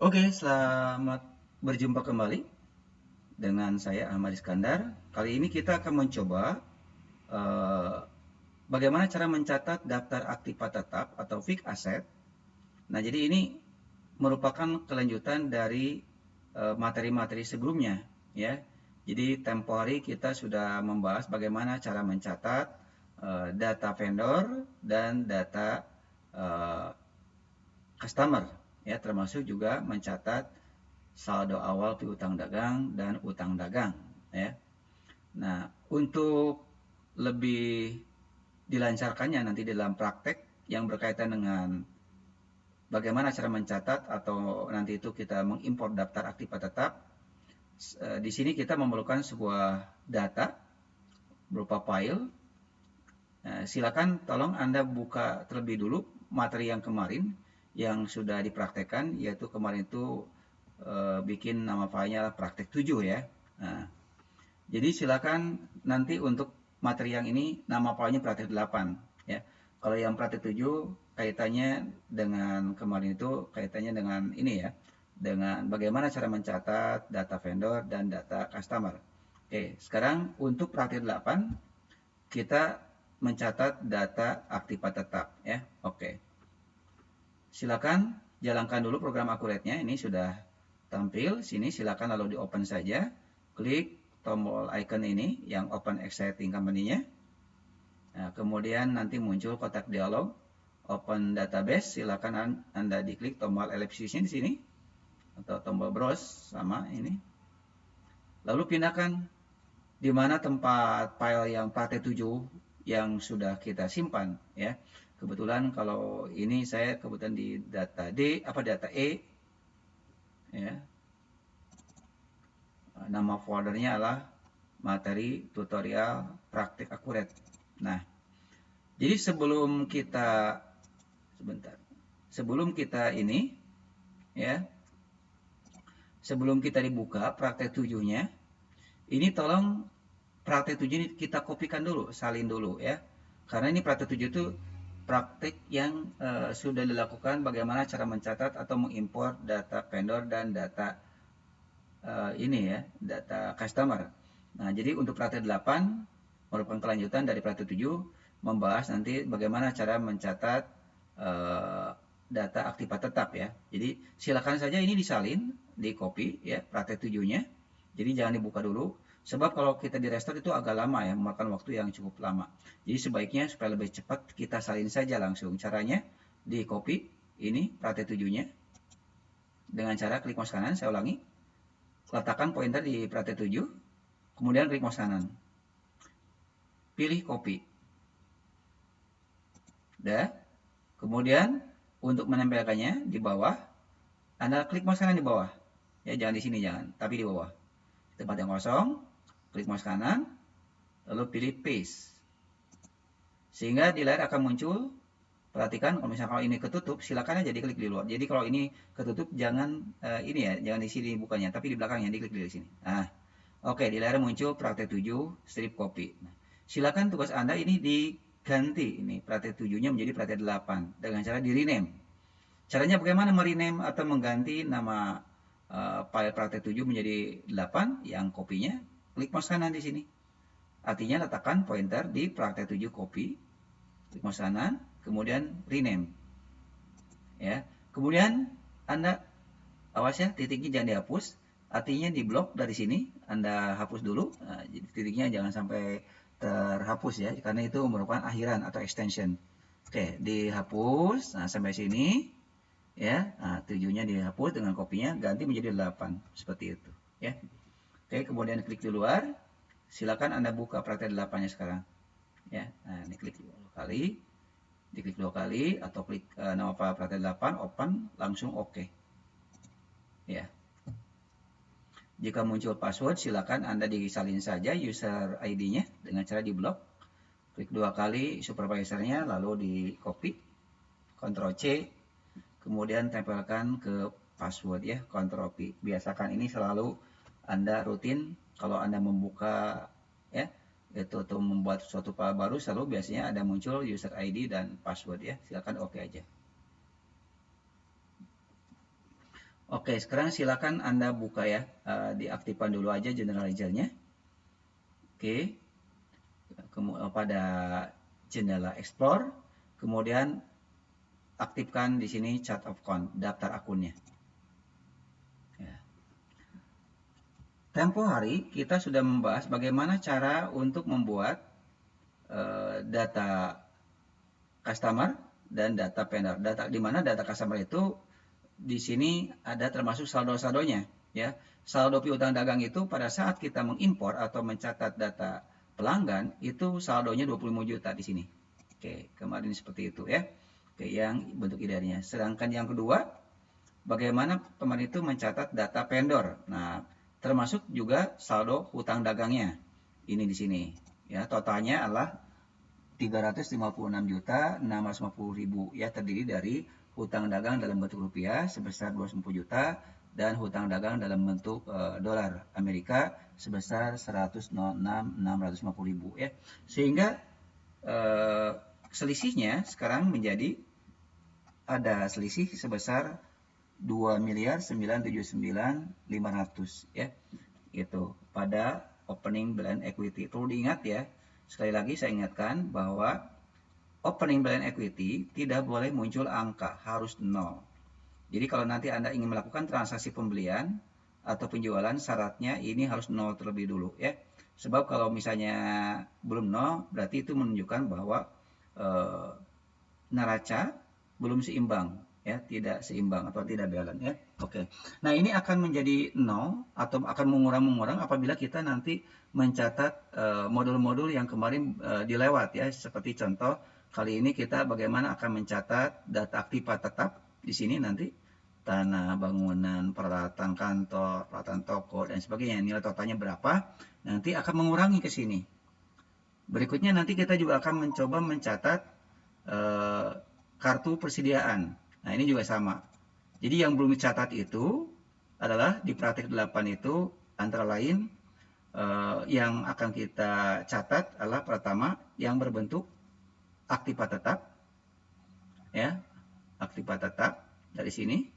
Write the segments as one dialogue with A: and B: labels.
A: Oke, selamat berjumpa kembali dengan saya Ahmad Iskandar. Kali ini kita akan mencoba eh, bagaimana cara mencatat daftar aktiva tetap atau fixed asset. Nah, jadi ini merupakan kelanjutan dari materi-materi sebelumnya, ya. Jadi tempo hari kita sudah membahas bagaimana cara mencatat data vendor dan data eh, customer, ya, termasuk juga mencatat saldo awal piutang dagang dan utang dagang, ya. Nah, untuk lebih dilancarkannya nanti dalam praktek yang berkaitan dengan bagaimana cara mencatat atau nanti itu kita mengimpor daftar aktiva tetap, di sini kita memerlukan sebuah data berupa file. Nah, silakan tolong Anda buka terlebih dulu materi yang kemarin yang sudah dipraktekkan, yaitu kemarin itu bikin nama filenya praktek 7, ya. Nah, jadi silakan nanti untuk materi yang ini nama filenya praktek 8, ya. Kalau yang praktek 7 kaitannya dengan kemarin itu kaitannya dengan ini, ya. Dengan bagaimana cara mencatat data vendor dan data customer. Oke, sekarang untuk praktek 8 kita mencatat data aktiva tetap, ya. Oke. Silakan jalankan dulu program akuratnya. Ini sudah tampil. Sini silakan lalu di open saja. Klik tombol icon ini yang open exciting company-nya. Nah, kemudian nanti muncul kotak dialog open database. Silakan Anda diklik tombol ellipsisnya di sini atau tombol browse sama ini. Lalu pindahkan di mana tempat file yang praktek 7 yang sudah kita simpan, ya. Kebetulan kalau ini saya kebetulan di data D apa data E, ya. Nama foldernya adalah materi tutorial praktik akurat. Nah, jadi sebelum kita ini, ya, sebelum kita dibuka praktek 7-nya, ini tolong praktek 7 ini kita kopikan dulu, salin dulu, ya. Karena ini praktek 7 itu praktik yang sudah dilakukan bagaimana cara mencatat atau mengimpor data vendor dan data ini, ya, data customer. Nah, jadi untuk praktek 8 merupakan kelanjutan dari praktek 7 membahas nanti bagaimana cara mencatat data aktiva tetap, ya. Jadi silakan saja ini disalin, di copy, ya, praktek 7-nya. Jadi jangan dibuka dulu. Sebab kalau kita di restart itu agak lama, ya, memakan waktu yang cukup lama. Jadi sebaiknya supaya lebih cepat kita salin saja langsung. Caranya di copy ini praktek 7-nya dengan cara klik mouse kanan, saya ulangi. Letakkan pointer di praktek 7, kemudian klik mouse kanan. Pilih copy. Dah. Kemudian untuk menempelkannya di bawah, Anda klik mouse kanan di bawah. Ya, jangan di sini, jangan, tapi di bawah. Tempat yang kosong, klik mouse kanan, lalu pilih paste. Sehingga di layar akan muncul, perhatikan kalau misalnya kalau ini ketutup, silakan aja diklik di luar. Jadi kalau ini ketutup jangan ini, ya, jangan di sini bukanya, tapi di belakangnya diklik di sini. Nah, oke, di layar muncul praktek 7 strip copy. Nah, silakan tugas Anda ini diganti ini praktek 7-nya menjadi praktek 8 dengan cara di rename. Caranya bagaimana merename atau mengganti nama file praktek 7 menjadi 8 yang kopinya? Klik mouse kanan di sini. Artinya letakkan pointer di praktek 7 copy, klik mouse kanan, kemudian rename. Ya. Kemudian Anda awas, ya, titiknya jangan dihapus. Artinya di blok dari sini Anda hapus dulu. Nah, jadi titiknya jangan sampai terhapus, ya, karena itu merupakan akhiran atau extension. Oke, dihapus. Nah, sampai sini, ya. Nah, 7-nya dihapus dengan kopinya, ganti menjadi 8 seperti itu, ya. Oke, kemudian klik di luar. Silakan Anda buka praktek 8-nya sekarang, ya. Nah, ini klik 2 kali, diklik 2 kali atau klik nama file praktek 8, open, langsung oke. Ya. Jika muncul password, silakan Anda disalin saja user ID-nya dengan cara di blok. Klik 2 kali supervisornya, lalu di copy, Ctrl C, kemudian tempelkan ke password, ya, Ctrl V. Biasakan ini selalu Anda rutin kalau Anda membuka, ya, itu untuk membuat suatu file baru, selalu biasanya ada muncul user ID dan password, ya. Silakan oke aja. Oke, sekarang silakan Anda buka ya, diaktifkan dulu aja general ledger-nya. Oke, pada jendela explore, kemudian aktifkan di sini chart of account, daftar akunnya. Ya. Tempo hari kita sudah membahas bagaimana cara untuk membuat data customer dan data vendor. Di mana data customer itu di sini ada termasuk saldo-saldonya, ya. Saldo piutang dagang itu pada saat kita mengimpor atau mencatat data pelanggan itu saldonya 25 juta di sini. Oke, kemarin seperti itu ya. Oke, yang bentuk idealnya. Sedangkan yang kedua, bagaimana kemarin itu mencatat data vendor. Nah, termasuk juga saldo hutang dagangnya. Ini di sini. Ya, totalnya adalah 356.650.000 ya, terdiri dari hutang dagang dalam bentuk rupiah sebesar 250 juta dan hutang dagang dalam bentuk dolar Amerika sebesar 106.650.000 ya. Sehingga selisihnya sekarang menjadi ada selisih sebesar 2.979.500 ya. Itu pada opening balance equity. Perlu diingat ya, sekali lagi saya ingatkan bahwa opening balance equity tidak boleh muncul angka, harus 0. Jadi kalau nanti Anda ingin melakukan transaksi pembelian atau penjualan, syaratnya ini harus 0 terlebih dulu ya. Sebab kalau misalnya belum 0, berarti itu menunjukkan bahwa neraca belum seimbang ya, tidak seimbang atau tidak balance ya. Oke. Nah, ini akan menjadi 0 atau akan mengurang apabila kita nanti mencatat modul-modul yang kemarin dilewat ya. Seperti contoh kali ini kita bagaimana akan mencatat data aktiva tetap di sini nanti tanah, bangunan, peralatan kantor, peralatan toko dan sebagainya. Nilai totalnya berapa? Nanti akan mengurangi ke sini. Berikutnya nanti kita juga akan mencoba mencatat kartu persediaan. Nah, ini juga sama. Jadi yang belum dicatat itu adalah di praktik 8 itu antara lain yang akan kita catat adalah pertama yang berbentuk aktiva tetap ya, aktiva tetap dari sini.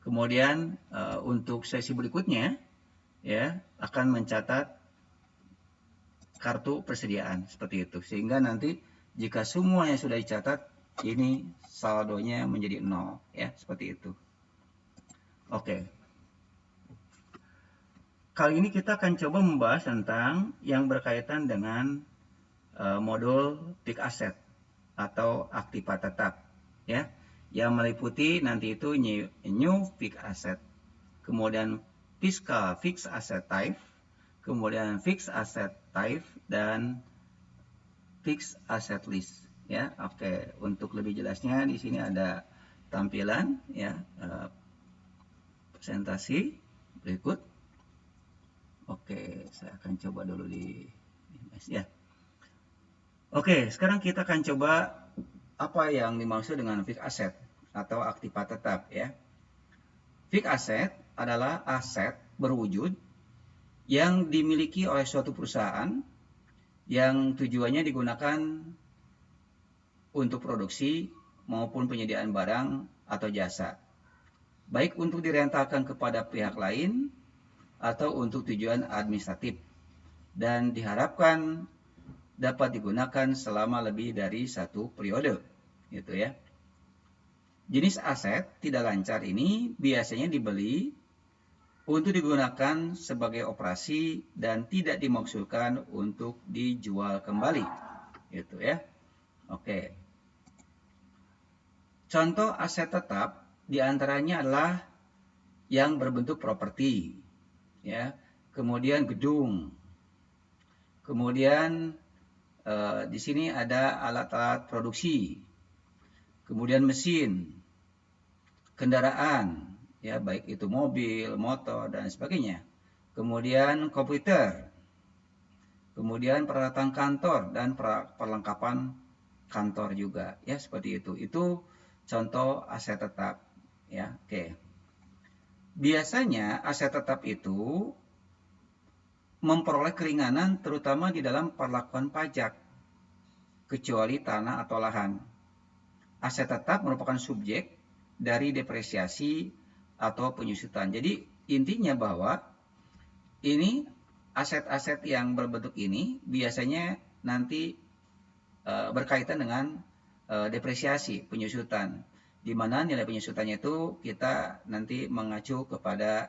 A: Kemudian untuk sesi berikutnya ya akan mencatat kartu persediaan seperti itu. Sehingga nanti jika semuanya sudah dicatat, ini saldonya menjadi 0 ya, seperti itu. Oke. Kali ini kita akan coba membahas tentang yang berkaitan dengan modul fixed asset atau aktiva tetap ya, yang meliputi nanti itu new fixed asset, kemudian fiscal fixed asset type, kemudian fixed asset type dan fixed asset list ya. Oke, untuk lebih jelasnya di sini ada tampilan ya, presentasi berikut. Oke, saya akan coba dulu di ya. Oke, sekarang kita akan coba apa yang dimaksud dengan fixed asset atau aktiva tetap ya. Fixed asset adalah aset berwujud yang dimiliki oleh suatu perusahaan yang tujuannya digunakan untuk produksi maupun penyediaan barang atau jasa, baik untuk direntalkan kepada pihak lain atau untuk tujuan administratif, dan diharapkan dapat digunakan selama lebih dari satu periode, gitu ya. Jenis aset tidak lancar ini biasanya dibeli untuk digunakan sebagai operasi dan tidak dimaksudkan untuk dijual kembali, gitu ya. Oke. Contoh aset tetap diantaranya adalah yang berbentuk properti, ya, kemudian gedung, kemudian di sini ada alat-alat produksi, kemudian mesin, kendaraan, ya baik itu mobil, motor dan sebagainya, kemudian komputer, kemudian peralatan kantor dan perlengkapan kantor juga, ya seperti itu. Itu contoh aset tetap, ya. Oke. Biasanya aset tetap itu memperoleh keringanan terutama di dalam perlakuan pajak, kecuali tanah atau lahan. Aset tetap merupakan subjek dari depresiasi atau penyusutan. Jadi intinya bahwa ini aset-aset yang berbentuk ini biasanya nanti berkaitan dengan depresiasi penyusutan, di mana nilai penyusutannya itu kita nanti mengacu kepada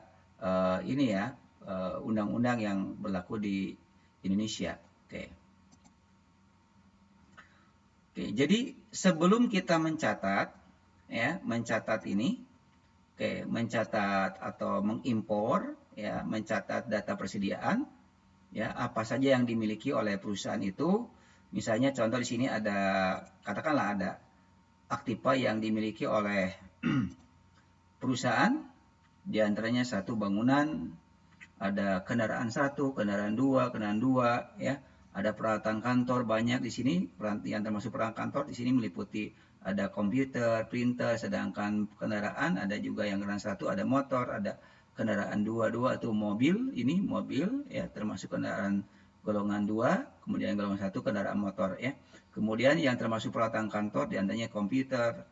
A: ini ya, undang-undang yang berlaku di Indonesia. Oke. Oke, jadi sebelum kita mencatat ya, mencatat ini, oke, mencatat atau mengimpor ya, mencatat data persediaan ya, apa saja yang dimiliki oleh perusahaan itu. Misalnya contoh di sini ada, katakanlah ada aktiva yang dimiliki oleh perusahaan, diantaranya satu bangunan, ada kendaraan satu, kendaraan dua, ya, ada peralatan kantor banyak di sini, yang termasuk peralatan kantor di sini meliputi ada komputer, printer, sedangkan kendaraan ada juga yang kendaraan satu, ada motor, ada kendaraan dua itu mobil, ini mobil ya, termasuk kendaraan golongan 2, kemudian golongan 1 kendaraan motor ya. Kemudian yang termasuk peralatan kantor diantaranya komputer,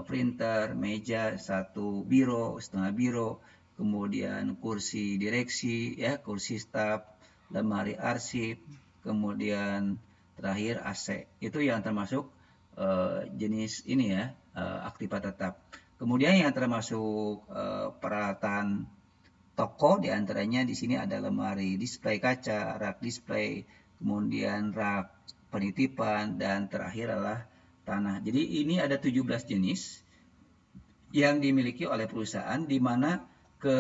A: printer, meja, satu biro, setengah biro, kemudian kursi direksi ya, kursi staf, lemari arsip, kemudian terakhir AC. Itu yang termasuk jenis ini ya, aktiva tetap. Kemudian yang termasuk peralatan toko, diantaranya di sini ada lemari display kaca, rak display, kemudian rak penitipan, dan terakhir adalah tanah. Jadi ini ada 17 jenis yang dimiliki oleh perusahaan, di mana ke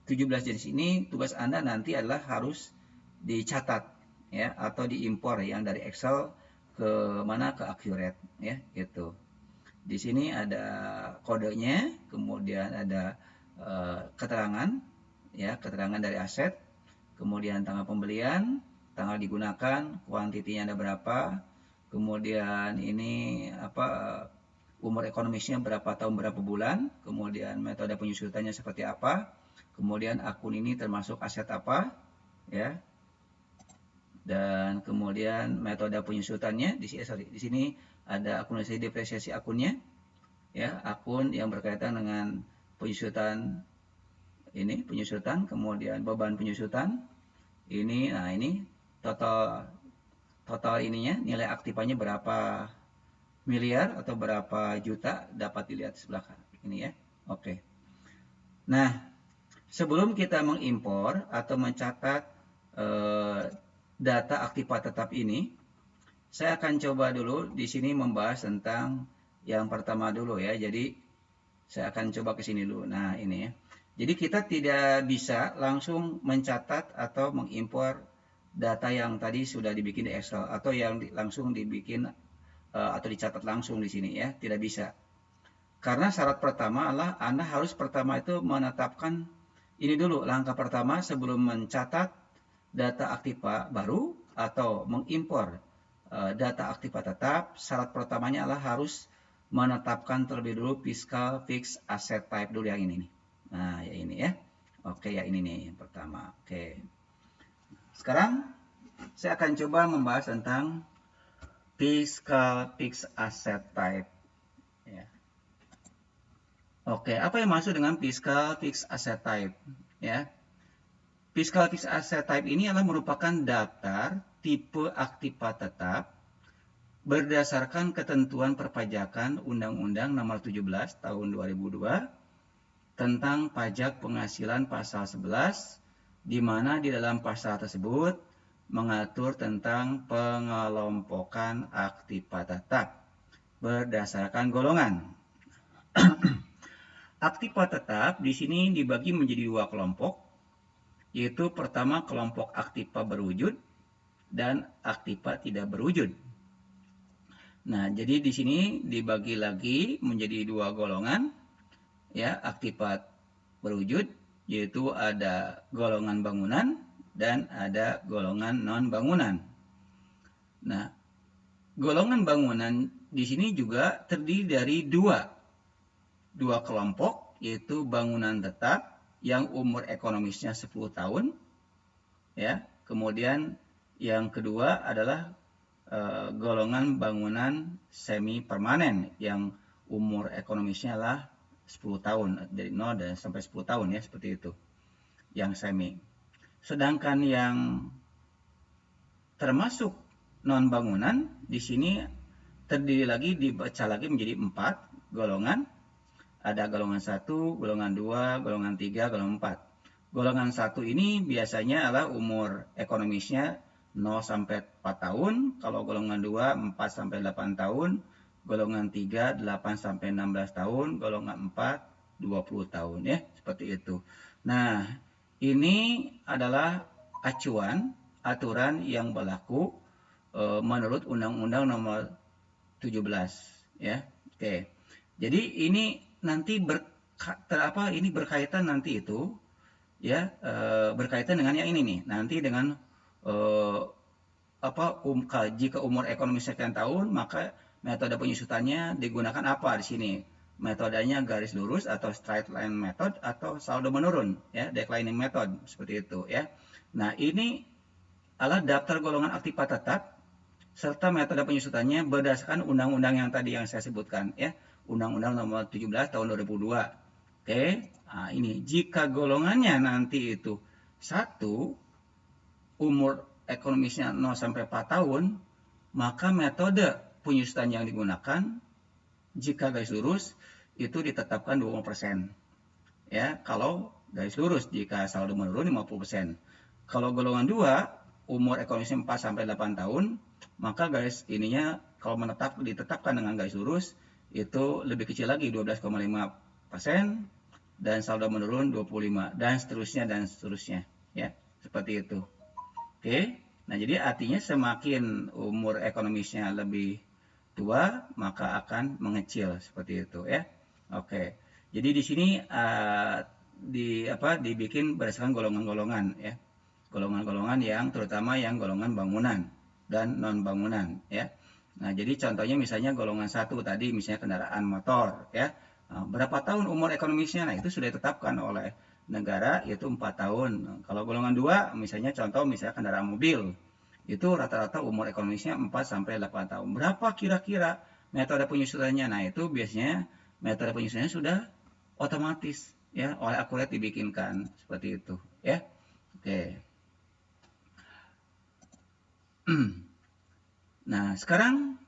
A: 17 jenis ini tugas Anda nanti adalah harus dicatat ya, atau diimpor yang dari Excel ke mana, ke Accurate ya, gitu. Di sini ada kodenya, kemudian ada keterangan ya, keterangan dari aset, kemudian tanggal pembelian, tanggal digunakan, kuantitinya ada berapa, kemudian ini apa, umur ekonomisnya berapa tahun berapa bulan, kemudian metode penyusutannya seperti apa, kemudian akun ini termasuk aset apa ya, dan kemudian metode penyusutannya di sini ada akumulasi depresiasi akunnya ya, akun yang berkaitan dengan penyusutan ini, penyusutan, kemudian beban penyusutan ini. Nah, ini total ininya, nilai aktivanya berapa miliar atau berapa juta, dapat dilihat di sebelah kanan ini ya. Oke. Nah, sebelum kita mengimpor atau mencatat data aktiva tetap ini, saya akan coba dulu di sini membahas tentang yang pertama dulu ya. Jadi saya akan coba ke sini dulu. Nah, ini ya. Jadi kita tidak bisa langsung mencatat atau mengimpor data yang tadi sudah dibikin di Excel atau yang langsung dibikin atau dicatat langsung di sini ya, tidak bisa. Karena syarat pertama adalah Anda harus pertama itu menetapkan ini dulu, langkah pertama sebelum mencatat data aktiva baru atau mengimpor data aktiva tetap, syarat pertamanya adalah harus menetapkan terlebih dulu fiscal fixed asset type dulu yang ini nih. Nah, ya ini ya. Oke, ya ini nih yang pertama. Oke. Sekarang saya akan coba membahas tentang fiscal fixed asset type. Ya. Oke, apa yang maksud dengan fiscal fixed asset type? Ya. Fiscal fixed asset type ini adalah merupakan daftar tipe aktiva tetap berdasarkan ketentuan perpajakan Undang-Undang Nomor 17 Tahun 2002 tentang pajak penghasilan pasal 11, di mana di dalam pasal tersebut mengatur tentang pengelompokan aktiva tetap berdasarkan golongan. Aktiva tetap di sini dibagi menjadi dua kelompok, yaitu pertama kelompok aktiva berwujud dan aktiva tidak berwujud. Nah, jadi di sini dibagi lagi menjadi dua golongan ya, aktiva berwujud, yaitu ada golongan bangunan dan ada golongan non bangunan. Nah, golongan bangunan di sini juga terdiri dari dua kelompok, yaitu bangunan tetap yang umur ekonomisnya 10 tahun ya. Kemudian yang kedua adalah golongan bangunan semi permanen yang umur ekonomisnya lah 10 tahun, dari 0 dan sampai 10 tahun ya, seperti itu. Yang semi. Sedangkan yang termasuk non bangunan di sini terdiri lagi, dibaca lagi menjadi 4 golongan. Ada golongan 1, golongan 2, golongan 3, golongan 4. Golongan 1 ini biasanya adalah umur ekonomisnya 0 sampai 4 tahun, kalau golongan 2 4 sampai 8 tahun, golongan 3 8 sampai 16 tahun, golongan 4 20 tahun ya, seperti itu. Nah, ini adalah acuan aturan yang berlaku menurut Undang-Undang Nomor 17 ya. Oke. Jadi ini nanti ini berkaitan nanti itu ya, berkaitan dengan yang ini nih. Nanti dengan jika umur ekonomi sekian tahun, maka metode penyusutannya digunakan apa di sini? Metodenya garis lurus atau straight line method atau saldo menurun ya, declining method, seperti itu ya. Nah, ini adalah daftar golongan aktiva tetap serta metode penyusutannya berdasarkan undang-undang yang tadi yang saya sebutkan ya, Undang-Undang Nomor 17 tahun 2002. Oke. Nah, ini jika golongannya nanti itu 1, umur ekonomisnya 0 sampai 4 tahun, maka metode penyusutan yang digunakan jika garis lurus itu ditetapkan 20%. Ya, kalau garis lurus, jika saldo menurun 50%. Kalau golongan 2, umur ekonomisnya 4 sampai 8 tahun, maka garis ininya kalau ditetapkan dengan garis lurus itu lebih kecil lagi, 12,5%, dan saldo menurun 25, dan seterusnya ya, seperti itu. Oke. Nah, jadi artinya semakin umur ekonomisnya lebih tua, maka akan mengecil, seperti itu ya. Oke. Jadi di sini dibikin berdasarkan golongan-golongan ya. Golongan-golongan yang terutama yang golongan bangunan dan non bangunan ya. Nah, jadi contohnya misalnya golongan 1 tadi misalnya kendaraan motor ya. Nah, berapa tahun umur ekonomisnya? Nah, itu sudah ditetapkan oleh negara, yaitu 4 tahun. Kalau golongan 2 misalnya kendaraan mobil, itu rata-rata umur ekonomisnya 4 sampai 8 tahun. Berapa kira-kira metode penyusunannya? Nah, itu biasanya metode penyusunannya sudah otomatis ya, oleh akurat dibikinkan, seperti itu ya. Oke. Nah, sekarang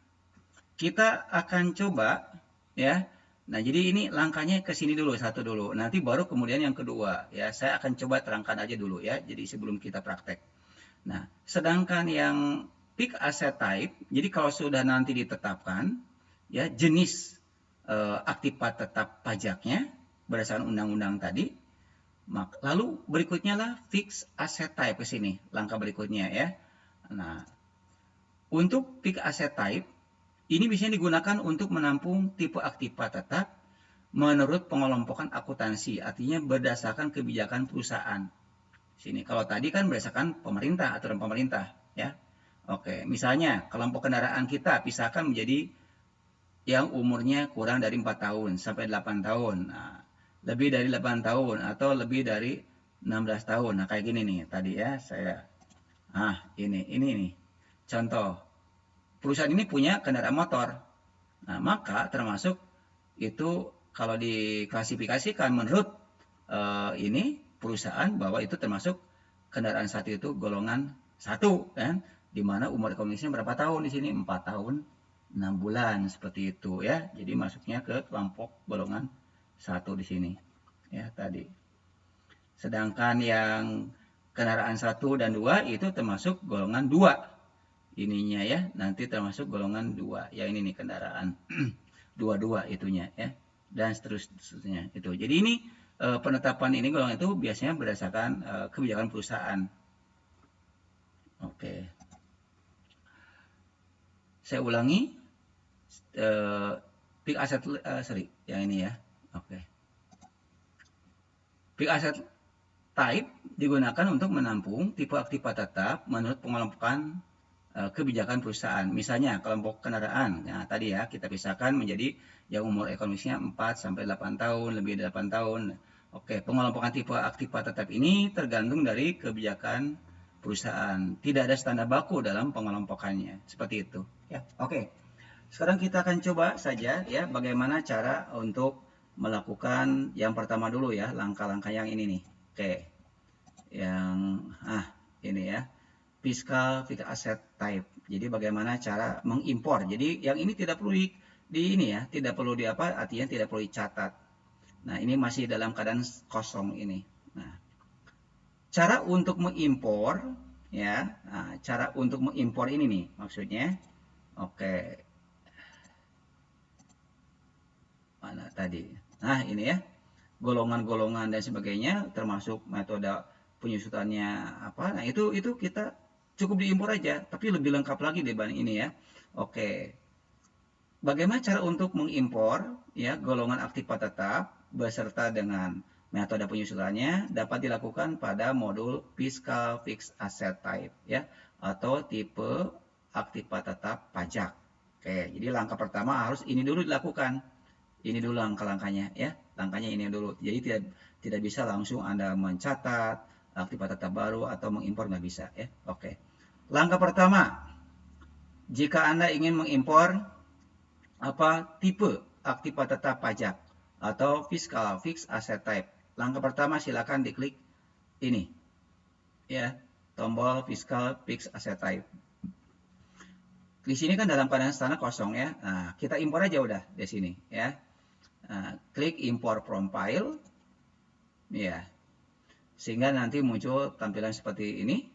A: kita akan coba ya. Nah, jadi ini langkahnya ke sini dulu, satu dulu. Nanti baru kemudian yang kedua ya. Saya akan coba terangkan aja dulu ya. Jadi sebelum kita praktek. Nah, sedangkan yang peak asset type, jadi kalau sudah nanti ditetapkan ya jenis aktiva tetap pajaknya berdasarkan undang-undang tadi, lalu berikutnya lah fixed asset type ke sini, langkah berikutnya ya. Nah, untuk peak asset type ini biasanya digunakan untuk menampung tipe aktiva tetap menurut pengelompokan akuntansi, artinya berdasarkan kebijakan perusahaan. Sini, kalau tadi kan berdasarkan pemerintah, aturan pemerintah, ya. Oke, misalnya kelompok kendaraan kita pisahkan menjadi yang umurnya kurang dari 4 tahun sampai 8 tahun. Nah, lebih dari 8 tahun atau lebih dari 16 tahun. Nah, kayak gini nih tadi ya, ini nih. Contoh, perusahaan ini punya kendaraan motor. Nah, maka termasuk itu kalau diklasifikasikan menurut ini perusahaan bahwa itu termasuk kendaraan 1 itu golongan 1 kan, di mana umur ekonomisnya berapa tahun di sini? 4 tahun 6 bulan, seperti itu ya. Jadi masuknya ke kelompok golongan 1 di sini ya tadi. Sedangkan yang kendaraan 1 dan 2 itu termasuk golongan 2 ininya ya, nanti termasuk golongan 2 ya, ini nih kendaraan 22 itunya ya, dan seterusnya itu. Jadi ini penetapan ini golongan itu biasanya berdasarkan kebijakan perusahaan. Oke. Saya ulangi, peak asset yang ini ya. Oke. Peak asset type digunakan untuk menampung tipe aktiva tetap menurut pengelompokan kebijakan perusahaan. Misalnya kelompok kendaraan. Nah, tadi ya kita pisahkan menjadi yang umur ekonomisnya 4 sampai 8 tahun, lebih dari 8 tahun. Oke, pengelompokan tipe aktiva tetap ini tergantung dari kebijakan perusahaan. Tidak ada standar baku dalam pengelompokannya. Seperti itu, ya. Oke. Sekarang kita akan coba saja ya bagaimana cara untuk melakukan yang pertama dulu ya, langkah-langkah yang ini nih. Oke. Yang ini ya. Fiscal fixed asset type. Jadi bagaimana cara mengimpor. Jadi yang ini tidak perlu di ini ya, tidak perlu di apa? Artinya tidak perlu dicatat. Nah, ini masih dalam keadaan kosong ini. Nah, cara untuk mengimpor ya. Nah, cara untuk mengimpor ini nih maksudnya. Oke. Mana tadi? Nah, ini ya. Golongan-golongan dan sebagainya termasuk metode penyusutannya apa. Nah, itu kita cukup diimpor aja, tapi lebih lengkap lagi dibanding ini ya. Oke. Bagaimana cara untuk mengimpor ya golongan aktiva tetap beserta dengan metode penyusutannya dapat dilakukan pada modul Fiscal Fixed Asset Type ya atau tipe aktiva tetap pajak. Oke, jadi langkah pertama harus ini dulu dilakukan. Ini dulu langkah-langkahnya ya. Langkahnya ini dulu. Jadi tidak bisa langsung Anda mencatat aktiva tetap baru atau mengimpor, nggak bisa ya. Oke. Langkah pertama, jika Anda ingin mengimpor tipe aktiva tetap pajak atau Fiscal Fixed Asset Type. Langkah pertama silakan diklik ini ya, tombol Fiscal Fixed Asset Type. Di sini kan dalam keadaan standar kosong ya. Nah, kita impor aja udah di sini ya. Nah, klik import from file ya. Sehingga nanti muncul tampilan seperti ini.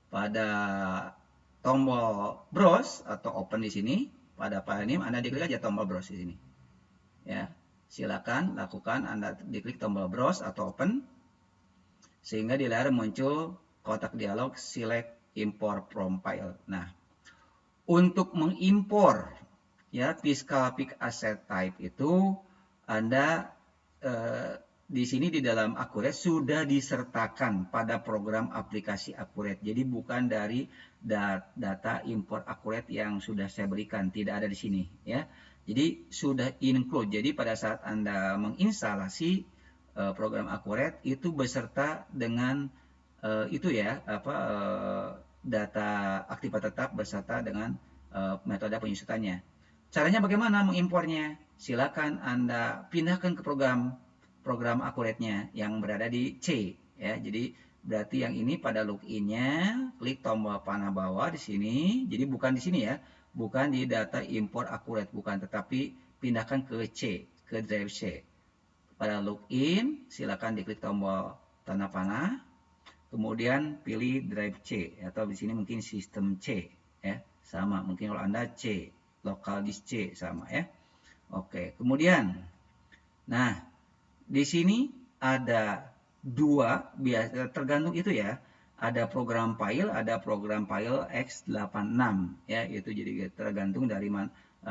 A: Pada tombol browse atau open di sini, pada file name Anda diklik aja tombol browse di sini. Ya, silakan lakukan Anda diklik tombol browse atau open sehingga di layar muncul kotak dialog select import from file. Nah, untuk mengimpor ya Fiscal Fixed Asset Type itu Anda di sini di dalam Accurate sudah disertakan pada program aplikasi Accurate. Jadi bukan dari data import Accurate yang sudah saya berikan, tidak ada di sini ya. Jadi sudah include. Jadi pada saat Anda menginstalasi program Accurate itu beserta dengan itu ya data aktiva tetap beserta dengan metode penyusutannya. Caranya bagaimana mengimpornya? Silakan Anda pindahkan ke program Accurate-nya yang berada di C ya. Jadi berarti yang ini pada login-nya klik tombol panah bawah di sini. Jadi bukan di sini ya, bukan di data import Accurate, bukan, tetapi pindahkan ke C, ke drive C. Pada login silakan diklik tombol tanda panah, kemudian pilih drive C atau di sini mungkin sistem C ya, sama mungkin kalau Anda C, local disk C sama ya. Oke, kemudian nah di sini ada dua, biasa tergantung itu ya. Ada program file, ada program file x86 ya, itu jadi tergantung dari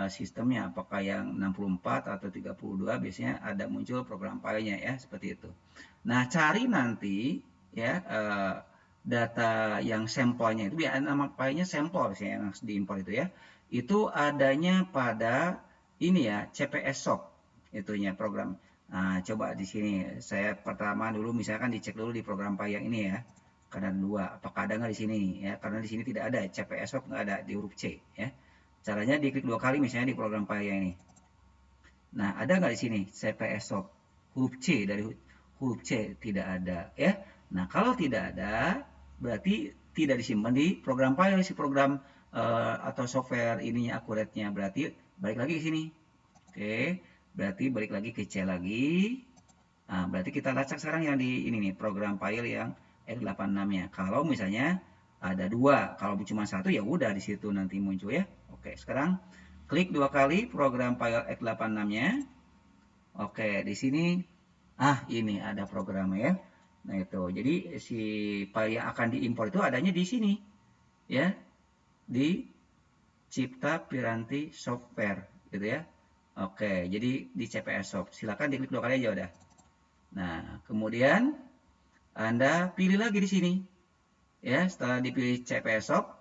A: sistemnya, apakah yang 64 atau 32 biasanya ada muncul program filenya ya, seperti itu. Nah, cari nanti ya data yang sampelnya itu, biar nama filenya sampel yang diimpor itu ya. Itu adanya pada ini ya, CPS shop itunya program. Nah, coba di sini saya pertama dulu misalkan dicek dulu di program file yang ini ya. Karena dua, apakah ada nggak di sini ya? Karena di sini tidak ada, CPS shop nggak ada di huruf C ya. Caranya diklik 2 kali misalnya di program file yang ini. Nah, ada nggak di sini CPS shop huruf C, dari huruf C tidak ada ya. Nah, kalau tidak ada berarti tidak disimpan di program file, si program atau software ininya Accurate-nya, berarti balik lagi ke sini. Oke, berarti balik lagi ke C lagi. Nah, berarti kita lacak sekarang yang di ini nih, program file yang x86-nya. Kalau misalnya ada dua, kalau cuma satu ya udah di situ nanti muncul ya. Oke, sekarang klik 2 kali program file x86-nya. Oke, di sini ini ada programnya ya. Nah, itu. Jadi si file yang akan diimpor itu adanya di sini. Ya. Di Cipta Piranti Software gitu ya. Oke, jadi di CPS Shop. Silakan diklik 2 kali aja udah. Nah, kemudian Anda pilih lagi di sini. Ya, setelah dipilih CPS Shop,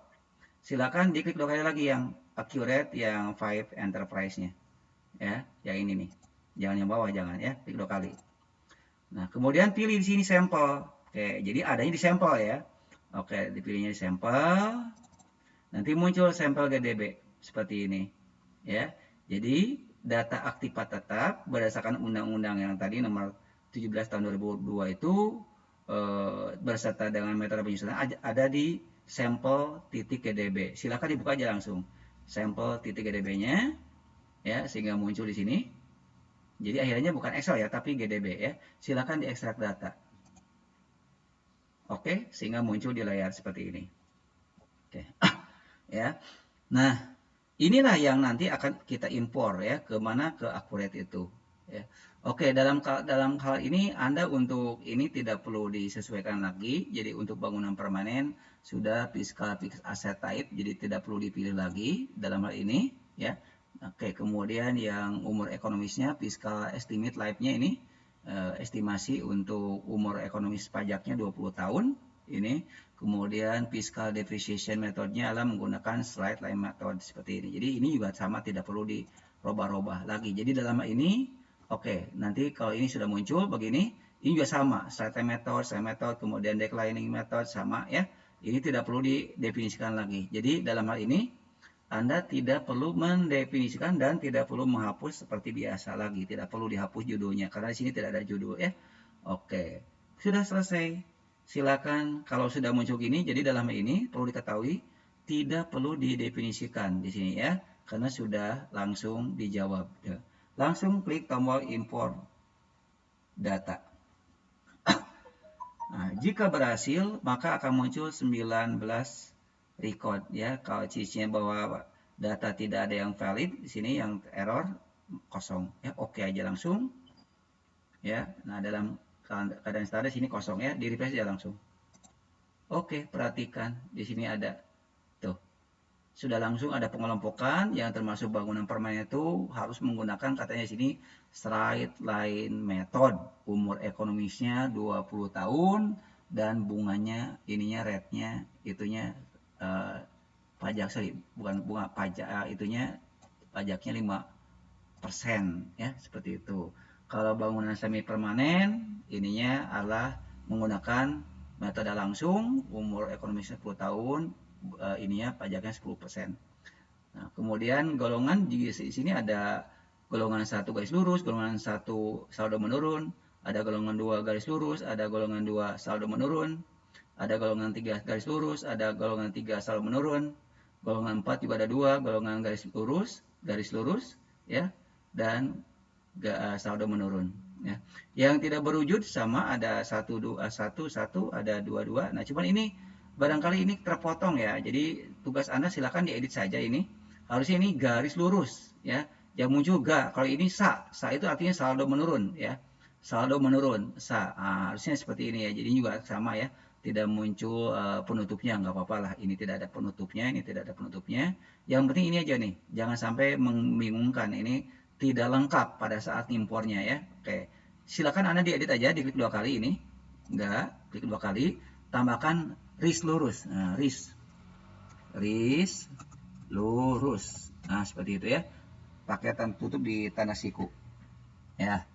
A: silakan diklik 2 kali lagi yang Accurate yang 5 Enterprise-nya. Ya, yang ini nih. Jangan yang bawah, jangan ya. Klik 2 kali. Nah, kemudian pilih di sini sampel. Oke, jadi adanya di sampel ya. Oke, dipilihnya di sampel. Nanti muncul sampel GDB seperti ini. Ya. Jadi data aktiva tetap berdasarkan undang-undang yang tadi nomor 17 tahun 2002 itu berserta dengan metode penyusunan ada di sampel.gdb. Silakan dibuka aja langsung sampel.gdb-nya ya, sehingga muncul di sini. Jadi akhirnya bukan Excel ya, tapi GDB ya. Silakan diekstrak data. Oke, sehingga muncul di layar seperti ini. Oke. Ya. Nah, inilah yang nanti akan kita impor ya, ke mana, ke Accurate itu ya. Oke, dalam hal ini Anda untuk ini tidak perlu disesuaikan lagi. Jadi untuk bangunan permanen sudah fiscal fixed asset type, jadi tidak perlu dipilih lagi dalam hal ini ya. Oke, kemudian yang umur ekonomisnya fiscal estimate life-nya ini estimasi untuk umur ekonomis pajaknya 20 tahun ini. Kemudian fiscal depreciation metodenya adalah menggunakan straight line method seperti ini. Jadi ini juga sama, tidak perlu dirubah-rubah lagi. Jadi dalam ini oke, nanti kalau ini sudah muncul begini, ini juga sama, straight line method, kemudian declining method sama ya. Ini tidak perlu didefinisikan lagi. Jadi dalam hal ini Anda tidak perlu mendefinisikan dan tidak perlu menghapus seperti biasa lagi. Tidak perlu dihapus judulnya karena di sini tidak ada judul ya. Oke, sudah selesai. Silakan kalau sudah muncul gini, jadi dalam ini perlu diketahui tidak perlu didefinisikan di sini ya, karena sudah langsung dijawab. Ya. Langsung klik tombol import data. Nah, jika berhasil, maka akan muncul 19 record ya. Kalau cirinya bahwa data tidak ada yang valid, di sini yang error kosong ya. Oke aja langsung. Ya. Nah, dalam keadaan standar sini kosong ya, di refresh aja langsung. Oke, perhatikan di sini ada tuh. Sudah langsung ada pengelompokan yang termasuk bangunan permanen itu harus menggunakan katanya sini straight line method. Umur ekonomisnya 20 tahun dan bunganya ininya rate-nya itunya pajak bukan bunga pajak itunya pajaknya 5% ya, seperti itu. Kalau bangunan semi permanen ininya adalah menggunakan metode langsung, umur ekonomi 10 tahun, ininya pajaknya 10%. Nah, kemudian golongan di sini ada golongan 1 garis lurus, golongan 1 saldo menurun, ada golongan 2 garis lurus, ada golongan 2 saldo menurun, ada golongan 3 garis lurus, ada golongan 3 saldo menurun, golongan 4 juga ada 2 golongan garis lurus ya, dan saldo menurun ya. Yang tidak berwujud sama ada 1 2 1 1, ada 2 2. Nah, cuman ini barangkali ini terpotong ya. Jadi tugas Anda silakan diedit saja ini. Harusnya ini garis lurus ya. Yang muncul ga. Kalau ini sa itu artinya saldo menurun ya. Saldo menurun sa. Harusnya seperti ini ya. Jadi juga sama ya. Tidak muncul penutupnya, nggak apa-apa lah. Ini tidak ada penutupnya, ini tidak ada penutupnya. Yang penting ini aja nih. Jangan sampai membingungkan. Ini tidak lengkap pada saat impornya ya. Oke, silakan Anda diedit aja, diklik 2 kali ini. Enggak, klik 2 kali, tambahkan ris lurus. Nah, ris lurus. Nah, seperti itu ya. Pakai tanda tutup di tanda siku. Ya.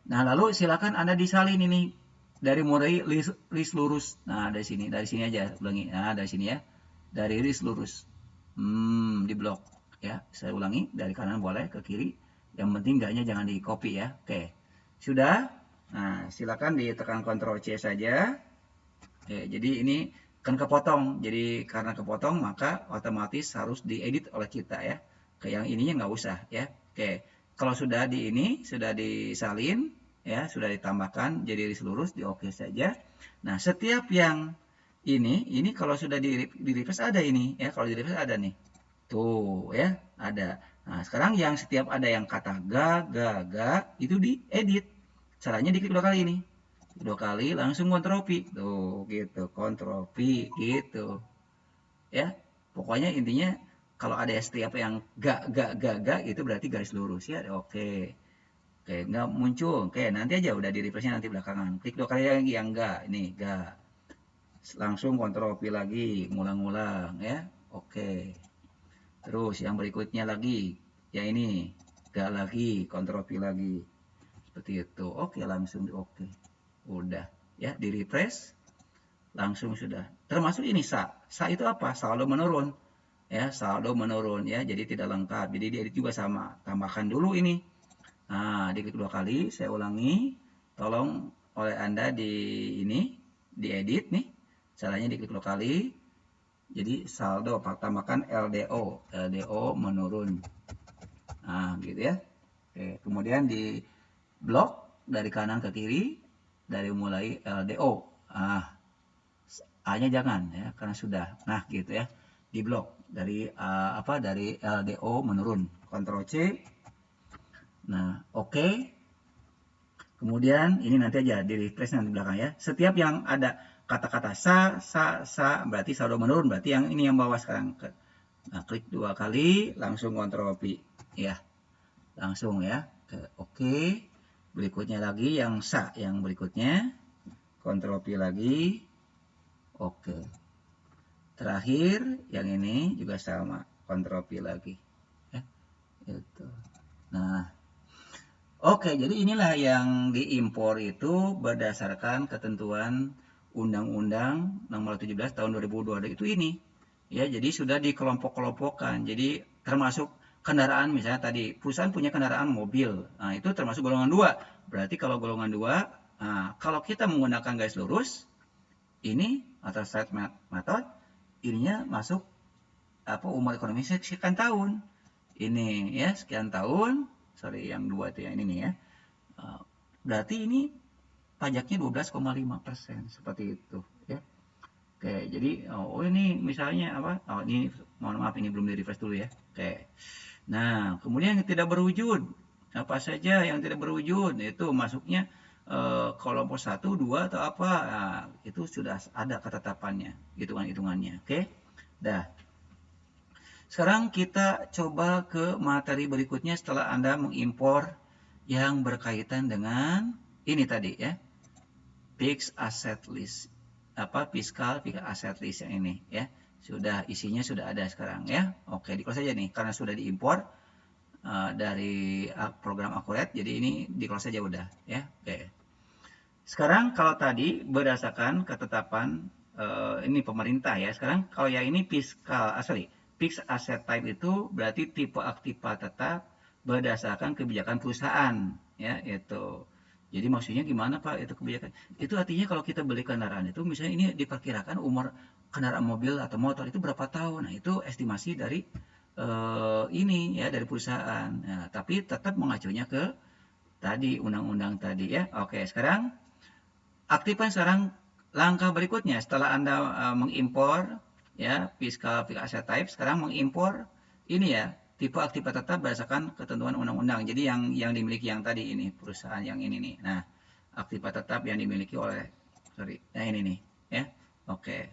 A: Nah, lalu silakan Anda disalin ini dari mulai ris lurus. Nah, dari sini aja ulangi. Nah, dari sini ya. Dari ris lurus. Di blok. Ya, saya ulangi dari kanan boleh ke kiri. Yang penting enggaknya jangan di copy ya. Oke. Sudah? Nah, silakan ditekan Ctrl C saja. Oke, jadi ini kan kepotong. Jadi karena kepotong maka otomatis harus diedit oleh kita ya. Ke yang ininya nggak usah ya. Oke. Kalau sudah sudah disalin ya, sudah ditambahkan jadi iris lurus, di oke saja. Nah, setiap yang ini kalau sudah di refresh ada ini ya. Kalau di refresh ada nih. Tuh ya, ada. Nah, sekarang yang setiap ada yang kata ga itu diedit. Caranya diklik 2 kali ini. 2 kali langsung Ctrl V. Tuh, gitu. Ctrl V gitu. Ya. Pokoknya intinya kalau ada setiap yang ga itu berarti garis lurus ya. Oke. Oke, nggak muncul. Oke, nanti aja udah di refreshnya nanti belakangan. Klik 2 kali lagi yang ga. Ini ga. Langsung Ctrl V lagi, ngulang-ngulang ya. Oke. Terus yang berikutnya lagi, ya ini, gak lagi, Ctrl V lagi, seperti itu. Oke, langsung di oke. Udah, ya di refresh, langsung sudah. Termasuk ini sa itu apa? Saldo menurun. ya, saldo menurun ya, jadi tidak lengkap. Jadi diedit juga sama, tambahkan dulu ini. Nah, diklik 2 kali, saya ulangi. Tolong oleh Anda ini diedit nih. Caranya diklik 2 kali. Jadi saldo tambahkan LDO menurun. Nah, gitu ya. Oke, kemudian di blok dari kanan ke kiri dari mulai LDO. A-nya jangan ya karena sudah. Nah, gitu ya. Di blok dari dari LDO menurun. Ctrl C. Nah, oke. Kemudian ini nanti aja di refresh nanti belakang ya. Setiap yang ada kata-kata sa berarti saldo menurun, berarti yang ini yang bawah sekarang. Nah, klik 2 kali langsung Ctrl V ya. Langsung ya. Oke. Berikutnya lagi yang yang berikutnya. Ctrl V lagi. Oke. Terakhir yang ini juga sama. Ctrl V lagi. Ya. Itu. Nah, oke, jadi inilah yang diimpor itu berdasarkan ketentuan Undang-Undang Nomor 17 Tahun 2002 itu ini. Ya, jadi sudah dikelompok-kelompokkan. Jadi termasuk kendaraan misalnya tadi perusahaan punya kendaraan mobil. Nah, itu termasuk golongan 2. Berarti kalau golongan 2, nah, kalau kita menggunakan garis lurus ini atau straight method, ininya masuk umur ekonomi sekian tahun. Ini ya, sekian tahun. Sorry, yang 2 itu yang ini nih ya. Berarti ini pajaknya 12,5% seperti itu ya. Oke, jadi ini misalnya ini mohon maaf ini belum di refresh dulu ya. Oke. Nah, kemudian yang tidak berwujud. Apa saja yang tidak berwujud itu masuknya kelompok 1, 2 atau apa. Nah, itu sudah ada ketetapannya, hitungan-hitungannya. Oke. Dah. Sekarang kita coba ke materi berikutnya setelah Anda mengimpor yang berkaitan dengan ini tadi ya. Fixed asset list. Fiscal fixed asset list yang ini ya. Isinya sudah ada sekarang ya. Oke, di-close saja nih karena sudah diimpor dari program Accurate. Jadi ini di-close saja udah ya. Oke. Sekarang kalau tadi berdasarkan ketetapan ini pemerintah ya. Sekarang kalau yang ini fixed asset type itu berarti tipe aktiva tetap berdasarkan kebijakan perusahaan ya itu. Jadi maksudnya gimana Pak itu kebijakan? Itu artinya kalau kita beli kendaraan itu misalnya ini diperkirakan umur kendaraan mobil atau motor itu berapa tahun. Nah, itu estimasi dari ini ya dari perusahaan. Nah, tapi tetap mengacunya ke tadi undang-undang tadi ya. Oke, sekarang aktifkan sekarang langkah berikutnya setelah Anda mengimpor ya fiscal fixed asset type, sekarang mengimpor ini ya tipe aktiva tetap berdasarkan ketentuan undang-undang. Jadi yang dimiliki yang tadi ini perusahaan yang ini nih. Nah, aktiva tetap yang dimiliki oleh nah ini nih ya. Oke.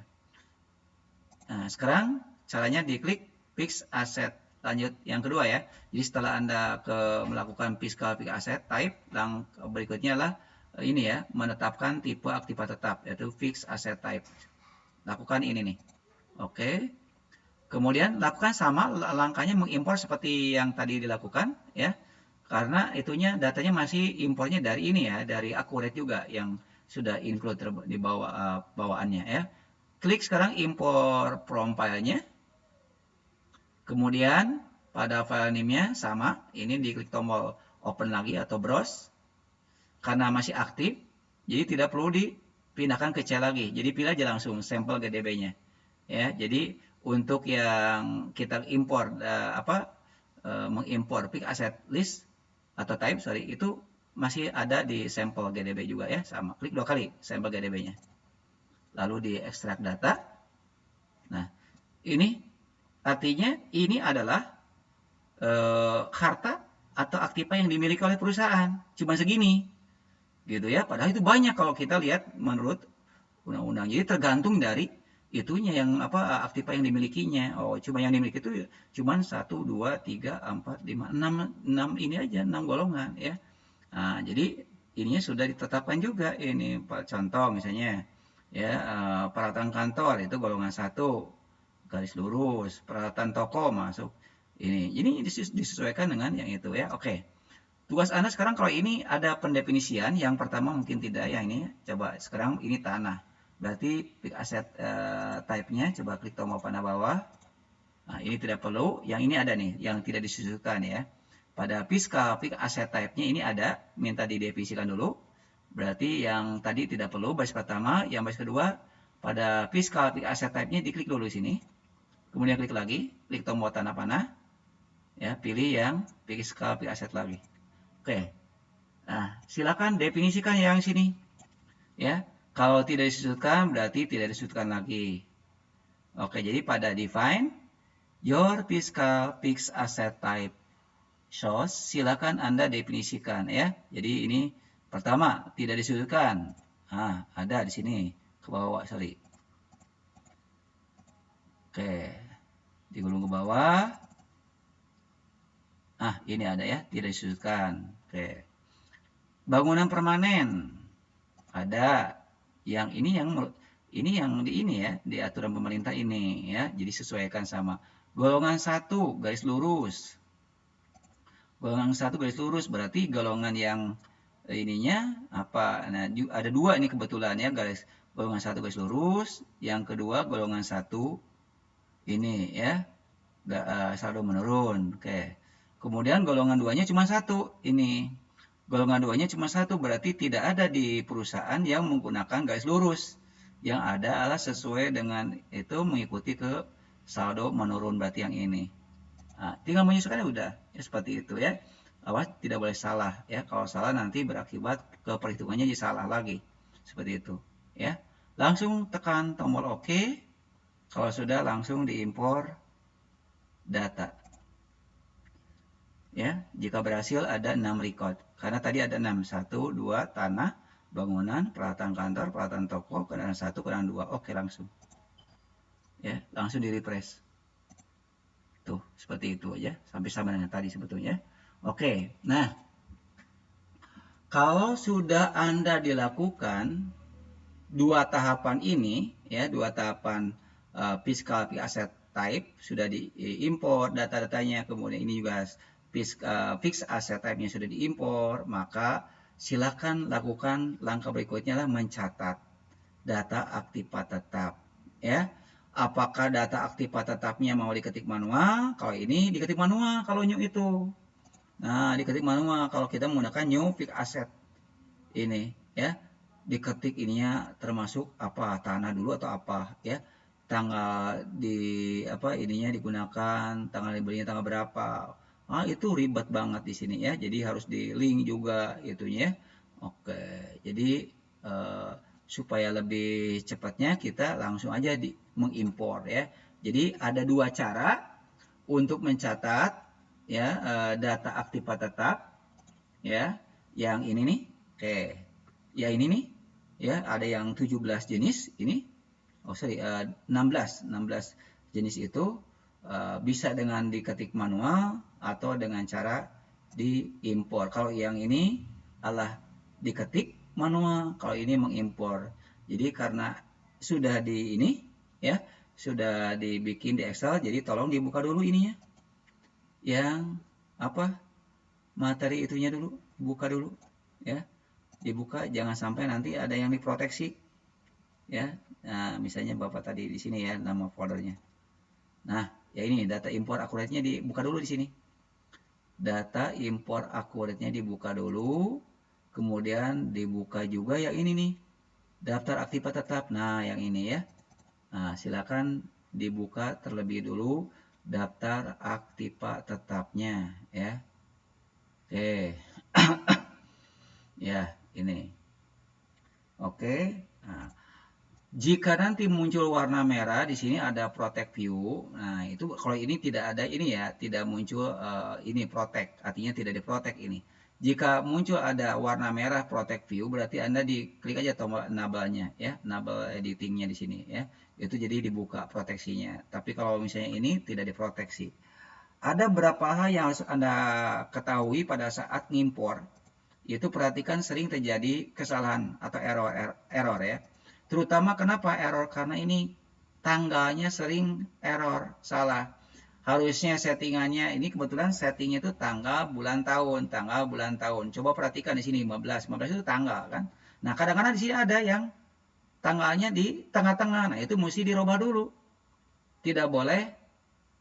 A: Nah, sekarang caranya diklik fixed asset. Lanjut yang kedua ya. Jadi setelah Anda melakukan fiscal fixed asset type, berikutnya lah ini ya, menetapkan tipe aktiva tetap yaitu fixed asset type. Lakukan ini nih. Oke. Kemudian lakukan sama langkahnya mengimpor seperti yang tadi dilakukan ya. Karena datanya masih impornya dari ini ya, dari Accurate juga yang sudah include di bawah bawaannya ya. Klik sekarang impor from filenya. Kemudian pada file name-nya sama, ini diklik tombol open lagi atau browse. Karena masih aktif, jadi tidak perlu dipindahkan ke C lagi. Jadi pilih aja langsung sampel GDB-nya. Ya, jadi untuk yang kita impor mengimpor fixed asset list atau type itu masih ada di sampel GDB juga ya, sama. Klik 2 kali sampel GDB-nya. Lalu di ekstrak data. Nah, ini artinya ini adalah harta atau aktiva yang dimiliki oleh perusahaan. Cuma segini. Gitu ya. Padahal itu banyak kalau kita lihat menurut undang-undang. Jadi tergantung dari itunya yang aktiva yang dimilikinya. Oh, cuma yang dimiliki itu cuma 1 2 3 4 5 6 ini aja 6 golongan ya. Nah, jadi ininya sudah ditetapkan juga ini contoh misalnya ya peralatan kantor itu golongan 1 garis lurus, peralatan toko masuk ini. Ini disesuaikan dengan yang itu ya. Oke. Tugas Anda sekarang kalau ini ada pendefinisian, yang pertama mungkin tidak ya ini. Coba sekarang ini tanah. Berarti fixed asset type-nya coba klik tombol panah bawah. Nah, ini tidak perlu. Yang ini ada nih, yang tidak disebutkan ya. Pada fiskal fixed asset type-nya ini ada, minta didefinisikan dulu. Berarti yang tadi tidak perlu baris pertama, yang baris kedua pada fiskal fixed asset type-nya diklik dulu sini. Kemudian klik lagi, klik tombol tanda panah. Ya, pilih yang fiskal fixed asset lagi. Oke. Nah, silakan definisikan yang sini. Ya, kalau tidak disebutkan berarti tidak disebutkan lagi. Oke, jadi pada define your fiscal fixed asset type shows, silakan Anda definisikan ya. Jadi ini pertama tidak disebutkan. Nah, ada di sini ke bawah sorry. Oke, digulung ke bawah. Ah, ini ada ya, tidak disebutkan. Oke. Bangunan permanen ada. Yang ini yang di ini ya, di aturan pemerintah ini ya. Jadi sesuaikan sama golongan 1 garis lurus. Golongan 1 garis lurus berarti golongan yang ininya apa? Nah, ada 2 ini kebetulan ya, golongan 1 garis lurus, yang kedua golongan 1 ini ya, saldo menurun. Oke. Kemudian golongan 2-nya cuma 1 ini. Golongan 2-nya cuma 1 berarti tidak ada di perusahaan yang menggunakan garis lurus. Yang ada adalah sesuai dengan itu mengikuti ke saldo menurun berarti yang ini. Nah, tinggal menyesuaikan udah ya seperti itu ya. Awas tidak boleh salah ya. Kalau salah nanti berakibat ke perhitungannya jadi salah lagi. Seperti itu ya. Langsung tekan tombol OK. Kalau sudah langsung diimpor data. Ya, jika berhasil ada 6 record. Karena tadi ada 6, 1, 2 tanah, bangunan, peralatan kantor, peralatan toko, kendaraan 1, kendaraan 2. Oke, langsung. Ya, langsung di-refresh. Tuh, seperti itu aja. Sampai sama dengan tadi sebetulnya. Oke, nah. Kalau sudah Anda dilakukan 2 tahapan ini, ya, 2 tahapan fiscal asset type, sudah diimpor data-datanya, kemudian ini juga fixed asset type-nya sudah diimpor, maka silakan lakukan langkah berikutnya lah mencatat data aktiva tetap ya. Apakah data aktiva tetapnya mau diketik manual? Kalau ini diketik manual kalau new itu. Nah, diketik manual kalau kita menggunakan new fixed asset ini ya. Diketik ininya termasuk apa, tanah dulu atau apa ya. Tanggal di apa ininya digunakan, tanggal dibelinya tanggal berapa. Ah, itu ribet banget di sini ya. Jadi harus di link juga itunya. Oke. Jadi supaya lebih cepatnya kita langsung aja mengimpor ya. Jadi ada 2 cara untuk mencatat ya data aktiva tetap ya. Yang ini nih. Oke. Ya ini nih ya, ada yang 17 jenis ini. Oh sorry, 16 jenis itu bisa dengan diketik manual atau dengan cara diimpor. Kalau yang ini adalah diketik manual, kalau ini mengimpor. Jadi karena sudah di ini ya, sudah dibikin di Excel, jadi tolong dibuka dulu ininya. Yang apa? Materi itunya dulu, buka dulu ya. Dibuka, jangan sampai nanti ada yang diproteksi ya. Nah, misalnya Bapak tadi di sini ya nama foldernya. Nah, ya ini data impor akuratnya dibuka dulu di sini. Data impor akuratnya dibuka dulu. Kemudian dibuka juga yang ini nih. Daftar aktiva tetap. Nah, yang ini ya. Nah, silakan dibuka terlebih dulu daftar aktiva tetapnya ya. Oke. Ya, ini. Oke. Nah, jika nanti muncul warna merah di sini ada protect view. Nah, itu kalau ini tidak ada ini ya, tidak muncul ini protect, artinya tidak diprotek ini. Jika muncul ada warna merah protect view berarti Anda diklik aja tombol enable-nya ya, enable editing-nya di sini ya. Itu jadi dibuka proteksinya. Tapi kalau misalnya ini tidak diproteksi. Ada beberapa hal yang harus Anda ketahui pada saat ngimpor. Itu perhatikan sering terjadi kesalahan atau error ya. Terutama kenapa error? Karena ini tanggalnya sering error, salah. Harusnya settingannya, ini kebetulan settingnya itu tanggal, bulan, tahun. Tanggal, bulan, tahun. Coba perhatikan di sini 15. 15 itu tanggal kan. Nah, kadang-kadang di sini ada yang tanggalnya di tengah-tengah. Nah, itu mesti dirubah dulu. Tidak boleh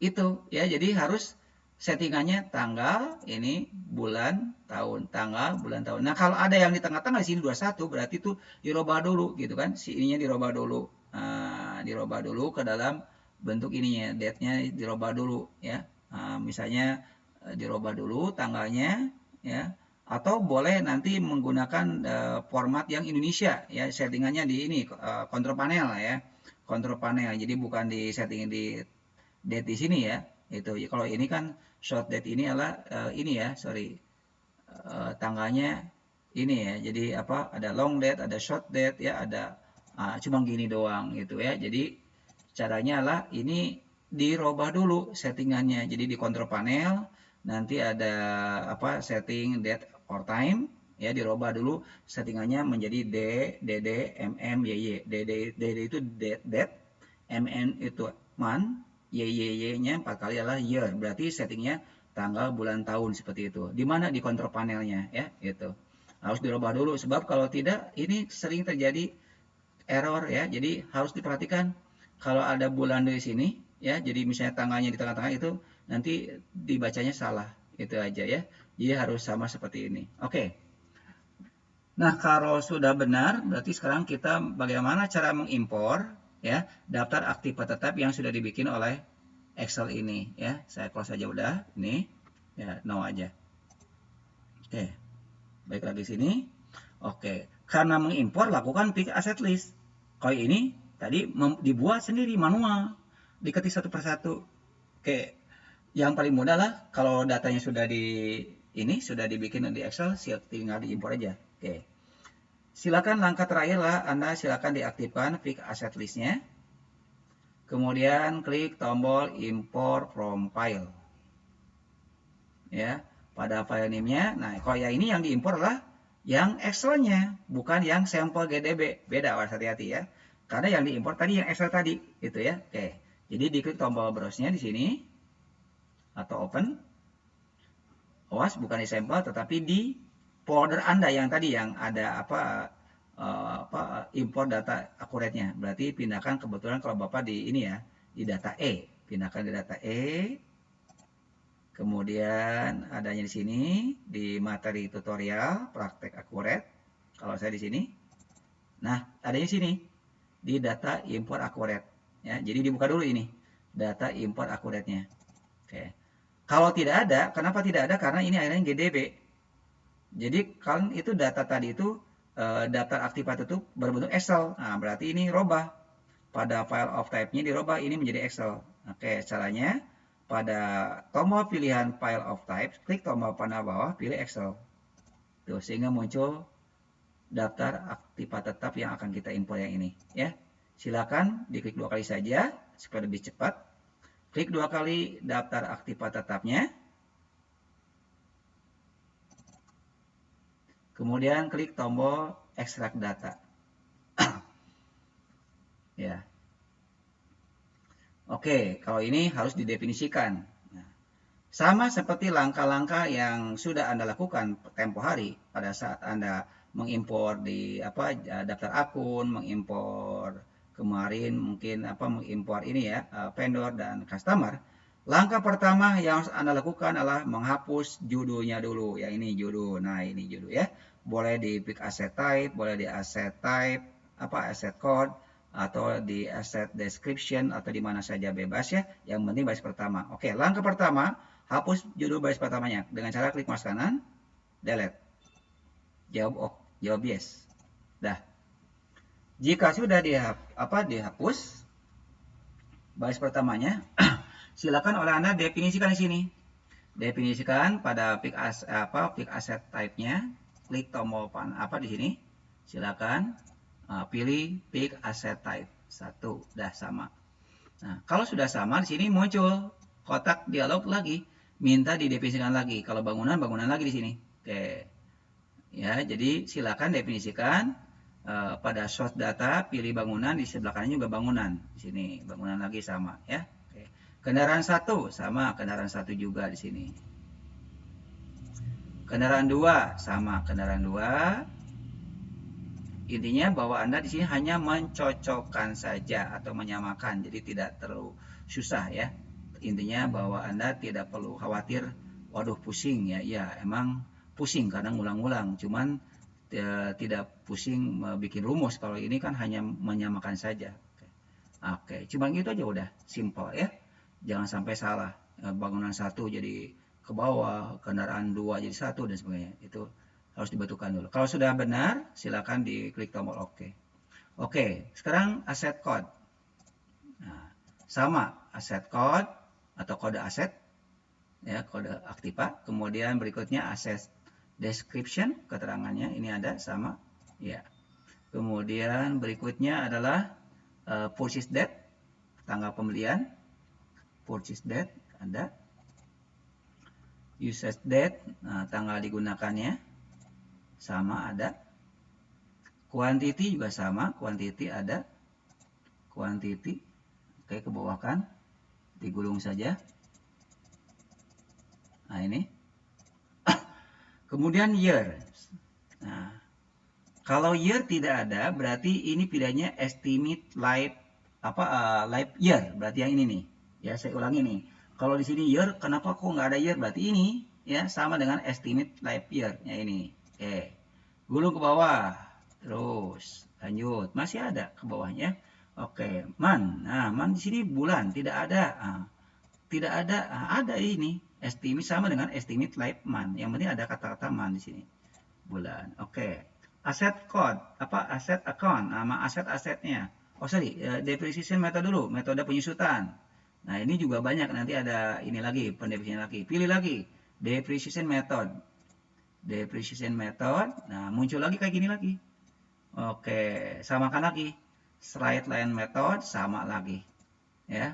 A: Itu ya, jadi harus settingannya tanggal, ini bulan, tahun, tanggal, bulan, tahun. Nah, kalau ada yang di tengah-tengah di sini 21, berarti itu dirubah dulu gitu kan. Si ininya dirubah dulu. Nah, dirubah dulu ke dalam bentuk ininya, date-nya dirubah dulu ya. Nah, misalnya dirubah dulu tanggalnya ya. Atau boleh nanti menggunakan format yang Indonesia ya, settingannya di ini control panel ya. Control panel. Jadi bukan di setting di date di sini ya. Itu kalau ini kan short date ini adalah ini ya, sorry, tanggalnya ini ya. Jadi apa, ada long date, ada short date ya, ada cuma gini doang gitu ya. Jadi caranya adalah ini dirubah dulu settingannya. Jadi di control panel nanti ada apa, setting date or time ya, dirubah dulu settingannya menjadi DD, MM, YY. DD itu date, MN itu month, YYY-nya 4 kali adalah year. Berarti settingnya tanggal, bulan, tahun seperti itu. Di mana? Di kontrol panelnya ya, gitu. Harus dirubah dulu sebab kalau tidak ini sering terjadi error ya. Jadi harus diperhatikan kalau ada bulan di sini ya. Jadi misalnya tanggalnya di tengah-tengah itu nanti dibacanya salah. Itu aja ya. Jadi harus sama seperti ini. Oke. Nah, kalau sudah benar, berarti sekarang kita bagaimana cara mengimpor ya daftar aktif tetap yang sudah dibikin oleh Excel ini ya. Saya close saja udah, ini ya, no aja. Oke, baik lagi sini. Oke, karena mengimpor lakukan pick asset list. Kalau ini tadi dibuat sendiri manual, diketik satu persatu. Oke, yang paling mudah lah kalau datanya sudah sudah dibikin di Excel, tinggal diimpor aja. Oke. Silakan langkah terakhir lah, Anda silakan diaktifkan pick asset list-nya. Kemudian klik tombol import from file. Ya, pada file name-nya. Nah, kalau yang ini yang diimpor adalah yang Excel-nya, bukan yang sampel GDB. Beda, harus hati-hati ya. Karena yang diimpor tadi yang Excel tadi, gitu ya. Oke. Jadi diklik tombol browse-nya di sini atau open. Awas, bukan di sampel tetapi di folder Anda yang tadi yang ada import data akuratnya. Berarti pindahkan, kebetulan kalau Bapak di ini ya, di data E. Pindahkan di data E. Kemudian adanya di sini di materi tutorial praktek akurat. Kalau saya di sini. Nah, adanya di sini di data import akurat ya. Jadi dibuka dulu ini data import akuratnya. Oke. Kalau tidak ada, kenapa tidak ada? Karena ini akhirnya GDB. Jadi kan itu data tadi itu daftar aktif itu berbentuk Excel. Nah, berarti ini robah. Pada file of type-nya dirubah ini menjadi Excel. Oke, caranya pada tombol pilihan file of type, klik tombol panah bawah, pilih Excel. Tuh, sehingga muncul daftar aktif tetap yang akan kita import yang ini ya. Silakan diklik 2 kali saja supaya lebih cepat. Klik 2 kali daftar aktif tetapnya. Kemudian klik tombol ekstrak data. Ya. Oke, kalau ini harus didefinisikan. Nah, sama seperti langkah-langkah yang sudah Anda lakukan tempo hari pada saat Anda mengimpor di daftar akun, mengimpor kemarin mungkin mengimpor ini ya, vendor dan customer. Langkah pertama yang harus Anda lakukan adalah menghapus judulnya dulu. Ya, ini judul. Nah, ini judul ya. Boleh di pick asset type, boleh di asset type, asset code, atau di asset description, atau di mana saja bebas ya. Yang penting baris pertama. Oke, langkah pertama, hapus judul baris pertamanya dengan cara klik mouse kanan, delete. Jawab yes. Dah. Jika sudah dihapus baris pertamanya, silakan oleh Anda definisikan di sini. Definisikan pada pick asset type-nya, klik tombol di sini. Silakan pilih pick asset type 1, dah sama. Nah, kalau sudah sama di sini muncul kotak dialog lagi, minta didefinisikan lagi. Kalau bangunan lagi di sini. Oke. Ya, jadi silakan definisikan pada source data, pilih bangunan, di sebelah kanan juga bangunan. Di sini bangunan lagi sama ya. Oke. Kendaraan 1 sama, kendaraan 1 juga di sini. Kendaraan 2 sama, kendaraan 2. Intinya bahwa Anda di sini hanya mencocokkan saja atau menyamakan, jadi tidak terlalu susah ya. intinya bahwa Anda tidak perlu khawatir, waduh pusing ya. Ya, emang pusing karena ngulang-ngulang, cuman tidak pusing bikin rumus. Kalau ini kan hanya menyamakan saja. Oke, cuma gitu aja udah, simple ya. Jangan sampai salah. Bangunan satu jadi ke bawah, kendaraan dua jadi satu dan sebagainya. Itu harus dibentukkan dulu. Kalau sudah benar, silakan diklik tombol OK. Oke, sekarang aset code. Nah, sama aset code atau kode aset, ya kode aktiva. Kemudian berikutnya aset description, keterangannya ini ada sama, ya. Kemudian berikutnya adalah purchase date, tanggal pembelian, purchase date ada, usage date, tanggal digunakannya sama ada, quantity juga sama, quantity ada, quantity, oke ke bawah kan, digulung saja. Nah ini, kemudian year. Nah, kalau year tidak ada, berarti ini pilihannya estimate life life year, berarti yang ini nih. Ya, saya ulangi nih. Kalau di sini year, kenapa kok nggak ada year? Berarti ini ya sama dengan estimate life year, ya ini. Oke. Gulung ke bawah. Terus lanjut, masih ada ke bawahnya. Oke, month. Nah, month di sini bulan tidak ada. Tidak ada, ada ini. Estimate sama dengan estimate life month. Yang penting ada kata-kata month di sini. Bulan. Oke. Aset code, aset account, nama aset-asetnya. Oh sorry, depreciation method dulu, metode penyusutan. Nah ini juga banyak, nanti ada ini lagi, pendefinisian lagi. Pilih lagi, depreciation method. Depreciation method, nah muncul lagi kayak gini lagi. Oke, samakan lagi. Straight line method, sama lagi. Ya.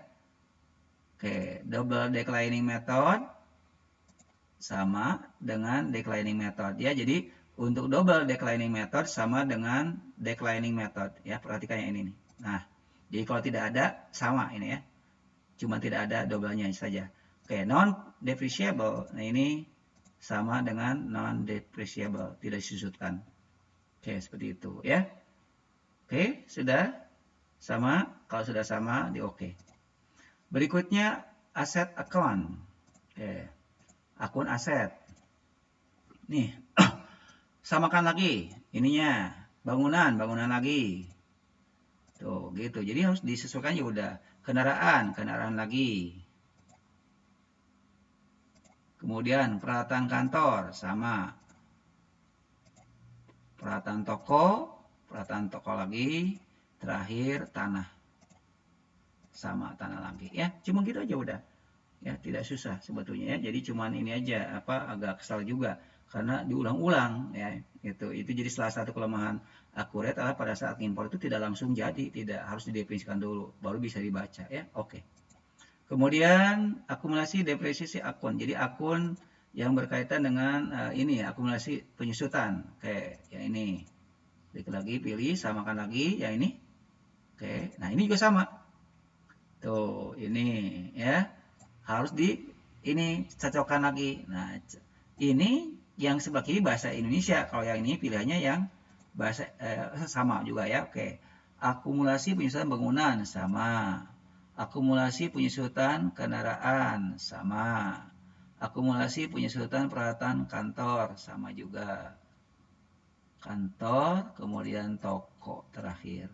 A: Oke, double declining method, sama dengan declining method. Ya, jadi untuk double declining method sama dengan declining method. Ya, perhatikan yang ini nih. Nah, jadi kalau tidak ada, sama ini ya. Cuma tidak ada double-nya saja. Oke, non-depreciable. Nah, ini sama dengan non-depreciable. Tidak disusutkan. Oke, seperti itu ya. Oke, sudah sama. Kalau sudah sama, di oke. Berikutnya, asset account. Oke, akun aset. Nih, samakan lagi ininya. Bangunan lagi. Tuh, gitu. Jadi harus disesuaikan ya udah. Kendaraan lagi. Kemudian peralatan kantor sama. Peralatan toko lagi. Terakhir tanah. Sama tanah lagi ya. Cuma gitu aja udah. Ya, tidak susah sebetulnya ya. Jadi cuman ini aja agak kesal juga karena diulang-ulang ya. Itu jadi salah satu kelemahan akurat adalah pada saat impor itu tidak langsung jadi, tidak harus didefinisikan dulu baru bisa dibaca ya. Oke. Kemudian akumulasi depresiasi akun. Jadi akun yang berkaitan dengan ini akumulasi penyusutan. Oke, yang ini. Klik lagi, pilih, samakan lagi yang ini. Oke. Nah, ini juga sama. Tuh, ini ya. Harus ini cocokkan lagi. Nah, ini yang sebelah kiri bahasa Indonesia. Kalau yang ini pilihannya yang bahasa sama juga ya. Oke. Akumulasi penyusutan bangunan sama. Akumulasi penyusutan kendaraan sama. Akumulasi penyusutan peralatan kantor sama juga. Kantor, kemudian toko terakhir.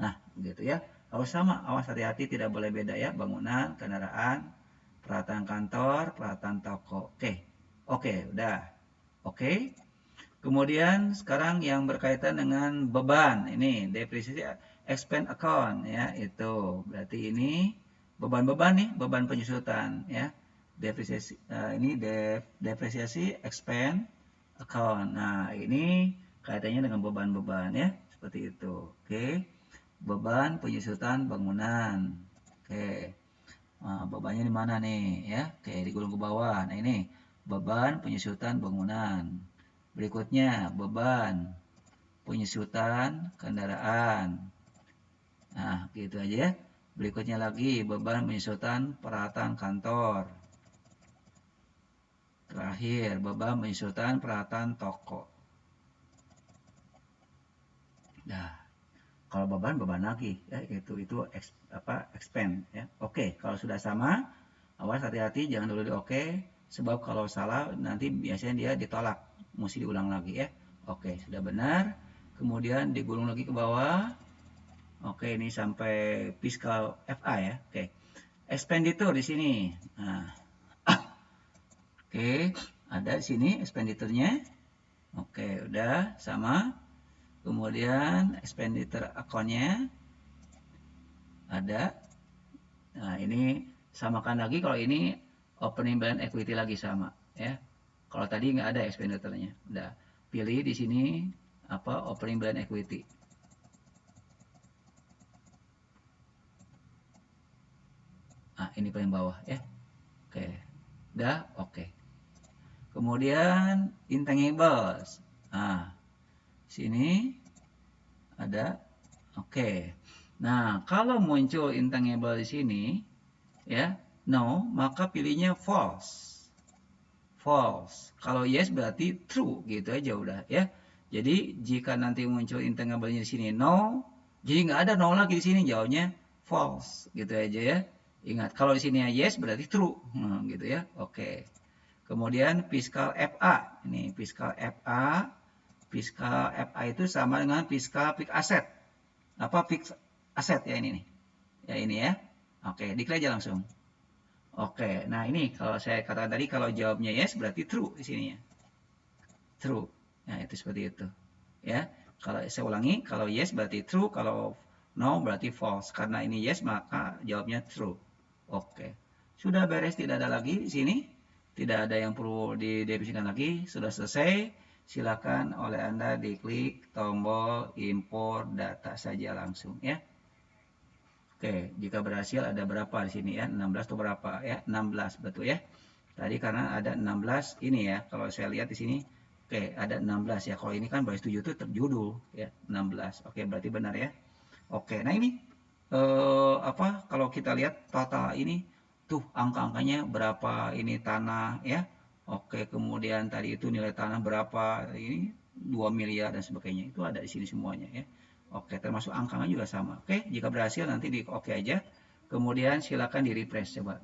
A: Nah, begitu ya. Harus sama. Awas hati-hati tidak boleh beda ya. Bangunan, kendaraan, peralatan kantor, peralatan toko. Oke, udah. Oke. Kemudian sekarang yang berkaitan dengan beban. Ini depresiasi expense account ya, itu. Berarti ini beban-beban nih, beban penyusutan ya. Depresiasi ini depresiasi expense account. Nah, ini kaitannya dengan beban-beban ya, seperti itu. Oke. Beban penyusutan bangunan. Oke. Nah, bebannya di mana nih ya? Oke, digulung ke bawah. Nah, ini beban penyusutan bangunan. Berikutnya, beban penyusutan kendaraan. Nah, gitu aja ya. Berikutnya lagi, beban penyusutan peralatan kantor. Terakhir, beban penyusutan peralatan toko. Nah, kalau beban lagi ya, itu expense ya. Oke, kalau sudah sama, Awas hati-hati jangan dulu di oke, sebab kalau salah nanti biasanya dia ditolak, mesti diulang lagi ya. Oke, sudah benar. Kemudian digulung lagi ke bawah. Oke, ini sampai fiskal FA ya. Oke. Expenditure di sini. Nah, oke, ada di sini expenditure-nya. Oke, udah sama. Kemudian expenditure account-nya ada. Nah, ini samakan lagi, kalau ini opening balance equity lagi sama ya. Kalau tadi nggak ada expenditure-nya. Udah pilih di sini apa opening balance equity. Nah, ini paling bawah ya. Oke. Udah, oke. Kemudian intangibles. Nah, sini ada. Oke. Nah, kalau muncul intangible di sini ya, no, maka pilihnya false. False. Kalau yes berarti true, gitu aja udah ya. Jadi jika nanti muncul intangible-nya di sini no, jadi nggak ada no lagi di sini, jawabnya false, gitu aja ya. Ingat, kalau di sini yes berarti true, gitu ya. Oke. Kemudian fiskal FA. Ini fiskal FA. Fiskal FA itu sama dengan fiskal fixed asset. Apa fixed asset ya ini nih. Ya ini ya. Oke, diklik aja langsung. Oke, nah ini kalau saya katakan tadi kalau jawabnya yes berarti true di sininya. True. Nah, itu seperti itu. Ya. Kalau saya ulangi, kalau yes berarti true, kalau no berarti false. Karena ini yes maka jawabnya true. Oke. Sudah beres, tidak ada lagi di sini. Tidak ada yang perlu didefinisikan lagi. Sudah selesai. Silakan oleh Anda diklik tombol import data saja langsung ya. Oke, jika berhasil ada berapa di sini ya? 16 atau berapa ya? 16 betul ya. Tadi karena ada 16 ini ya. Kalau saya lihat di sini, oke, ada 16 ya. Kalau ini kan baris 7 itu terjudul ya, 16. Oke, berarti benar ya. Oke, nah ini apa? Kalau kita lihat total ini tuh angka-angkanya berapa ini tanah ya. Oke, kemudian tadi itu nilai tanah berapa, ini 2 miliar dan sebagainya. Itu ada di sini semuanya ya. Oke, termasuk angkanya juga sama. Oke, jika berhasil nanti di oke aja. Kemudian silakan di refresh coba.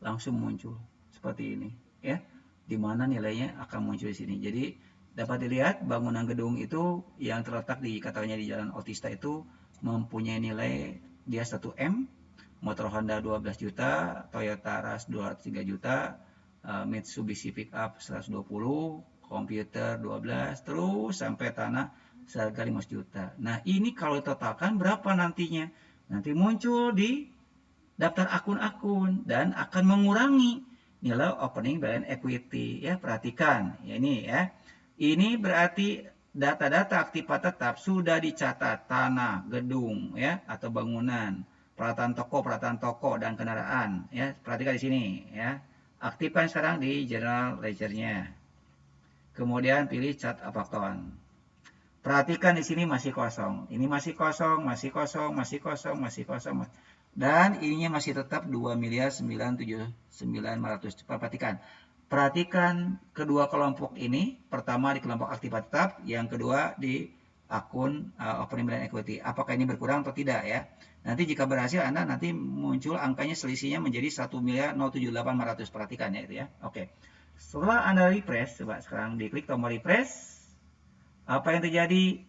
A: Langsung muncul seperti ini ya. Di mana nilainya akan muncul di sini. Jadi dapat dilihat bangunan gedung itu yang terletak di katanya di Jalan Otista itu mempunyai nilai dia 1M, motor Honda 12 juta, Toyota Rush 203 juta, Mitsubishi Pickup 120, komputer 12, terus sampai tanah seharga 5 juta. Nah, ini kalau ditotalkan berapa nantinya? Nanti muncul di daftar akun-akun dan akan mengurangi nilai opening balance equity ya. Perhatikan ya, ini ya. Ini berarti data-data aktiva tetap sudah dicatat tanah, gedung ya atau bangunan, peralatan toko dan kendaraan ya. Perhatikan di sini ya. Aktifkan sekarang di general ledger-nya. Kemudian pilih chart of account. Perhatikan di sini masih kosong. Ini masih kosong, masih kosong, masih kosong, masih kosong. Dan ininya masih tetap 2.979.500. Perhatikan. Perhatikan kedua kelompok ini. Pertama di kelompok aktiva tetap, yang kedua di akun opening balance equity. Apakah ini berkurang atau tidak ya? Nanti jika berhasil Anda nanti muncul angkanya selisihnya menjadi 1.078.500. Perhatikan ya itu ya. Oke. Setelah Anda refresh, coba sekarang diklik tombol refresh. Apa yang terjadi?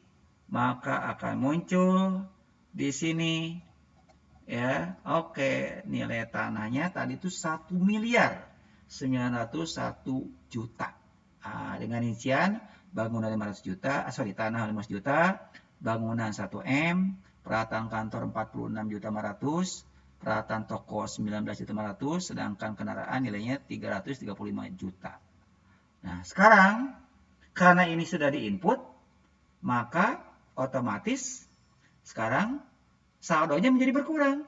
A: Maka akan muncul di sini ya. Oke, nilai tanahnya tadi itu 1.901 juta. Nah, dengan rincian bangunan 500 juta, tanah 500 juta, bangunan 1M, peralatan kantor 46 juta 500, peralatan toko 19 juta 500, sedangkan kendaraan nilainya 335 juta. Nah, sekarang karena ini sudah diinput, maka otomatis sekarang saldonya menjadi berkurang.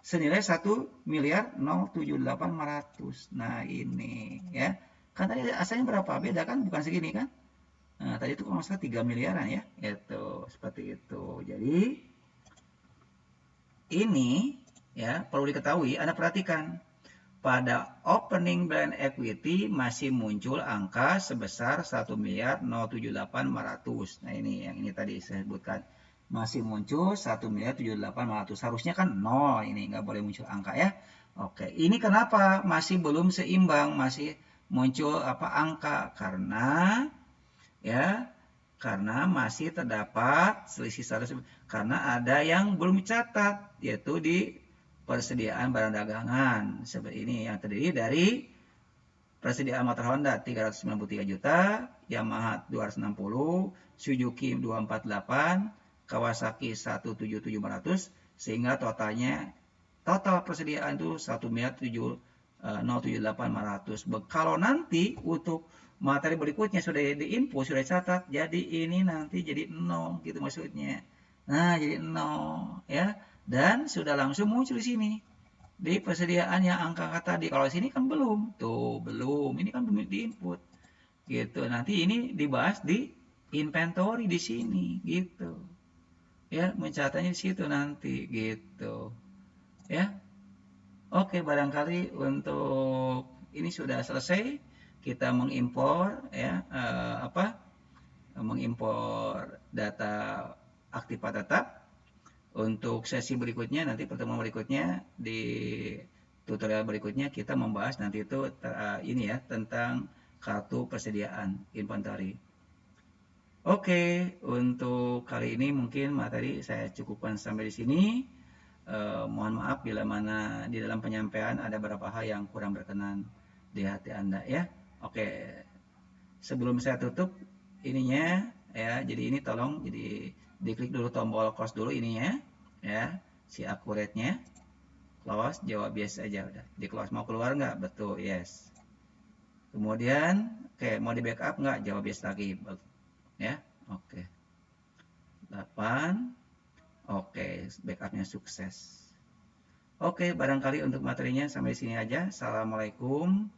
A: Senilai 1.078.500. Nah, ini ya. Kan tadi asalnya berapa? Beda kan? Bukan segini kan? Nah, tadi itu kalau nggak salah 3 miliaran ya. Itu, seperti itu. Jadi, ini ya perlu diketahui, Anda perhatikan. Pada opening balance equity masih muncul angka sebesar 1.078.500. Nah, ini yang ini tadi saya sebutkan. Masih muncul 1.078.500. Harusnya kan 0 ini, nggak boleh muncul angka ya. Oke, ini kenapa masih belum seimbang, masih muncul apa angka karena ya karena masih terdapat selisih 100 karena ada yang belum dicatat yaitu di persediaan barang dagangan seperti ini yang terdiri dari persediaan motor Honda 393 juta, Yamaha 260, Suzuki 248, Kawasaki 177.500 sehingga total persediaan itu 1.078.500. Kalau nanti untuk materi berikutnya sudah diinput, sudah dicatat, jadi ini nanti jadi 0 gitu maksudnya. Nah, jadi 0 ya. Dan sudah langsung muncul di sini di persediaan yang angka tadi. Kalau sini kan belum, tuh belum. Ini kan belum diinput, gitu. Nanti ini dibahas di inventory di sini, gitu. Ya, mencatatnya di situ nanti, gitu. Ya, oke. Barangkali untuk ini sudah selesai. Kita mengimpor, ya, mengimpor data aktiva tetap. Untuk sesi berikutnya, nanti pertemuan berikutnya di tutorial berikutnya kita membahas nanti itu ini ya tentang kartu persediaan inventory. Oke, untuk kali ini mungkin materi saya cukupkan sampai di sini. Mohon maaf bila mana di dalam penyampaian ada beberapa hal yang kurang berkenan di hati Anda ya. Oke, sebelum saya tutup ininya ya, jadi ini tolong jadi diklik dulu tombol close dulu ininya ya, si akuratnya close, jawab yes aja udah. Di close, mau keluar nggak? Betul, yes. Kemudian oke, mau di backup nggak? Jawab yes lagi ya. Oke. 8. Oke, backupnya sukses. Oke, barangkali untuk materinya sampai sini aja. Assalamualaikum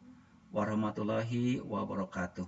A: warahmatullahi wabarakatuh.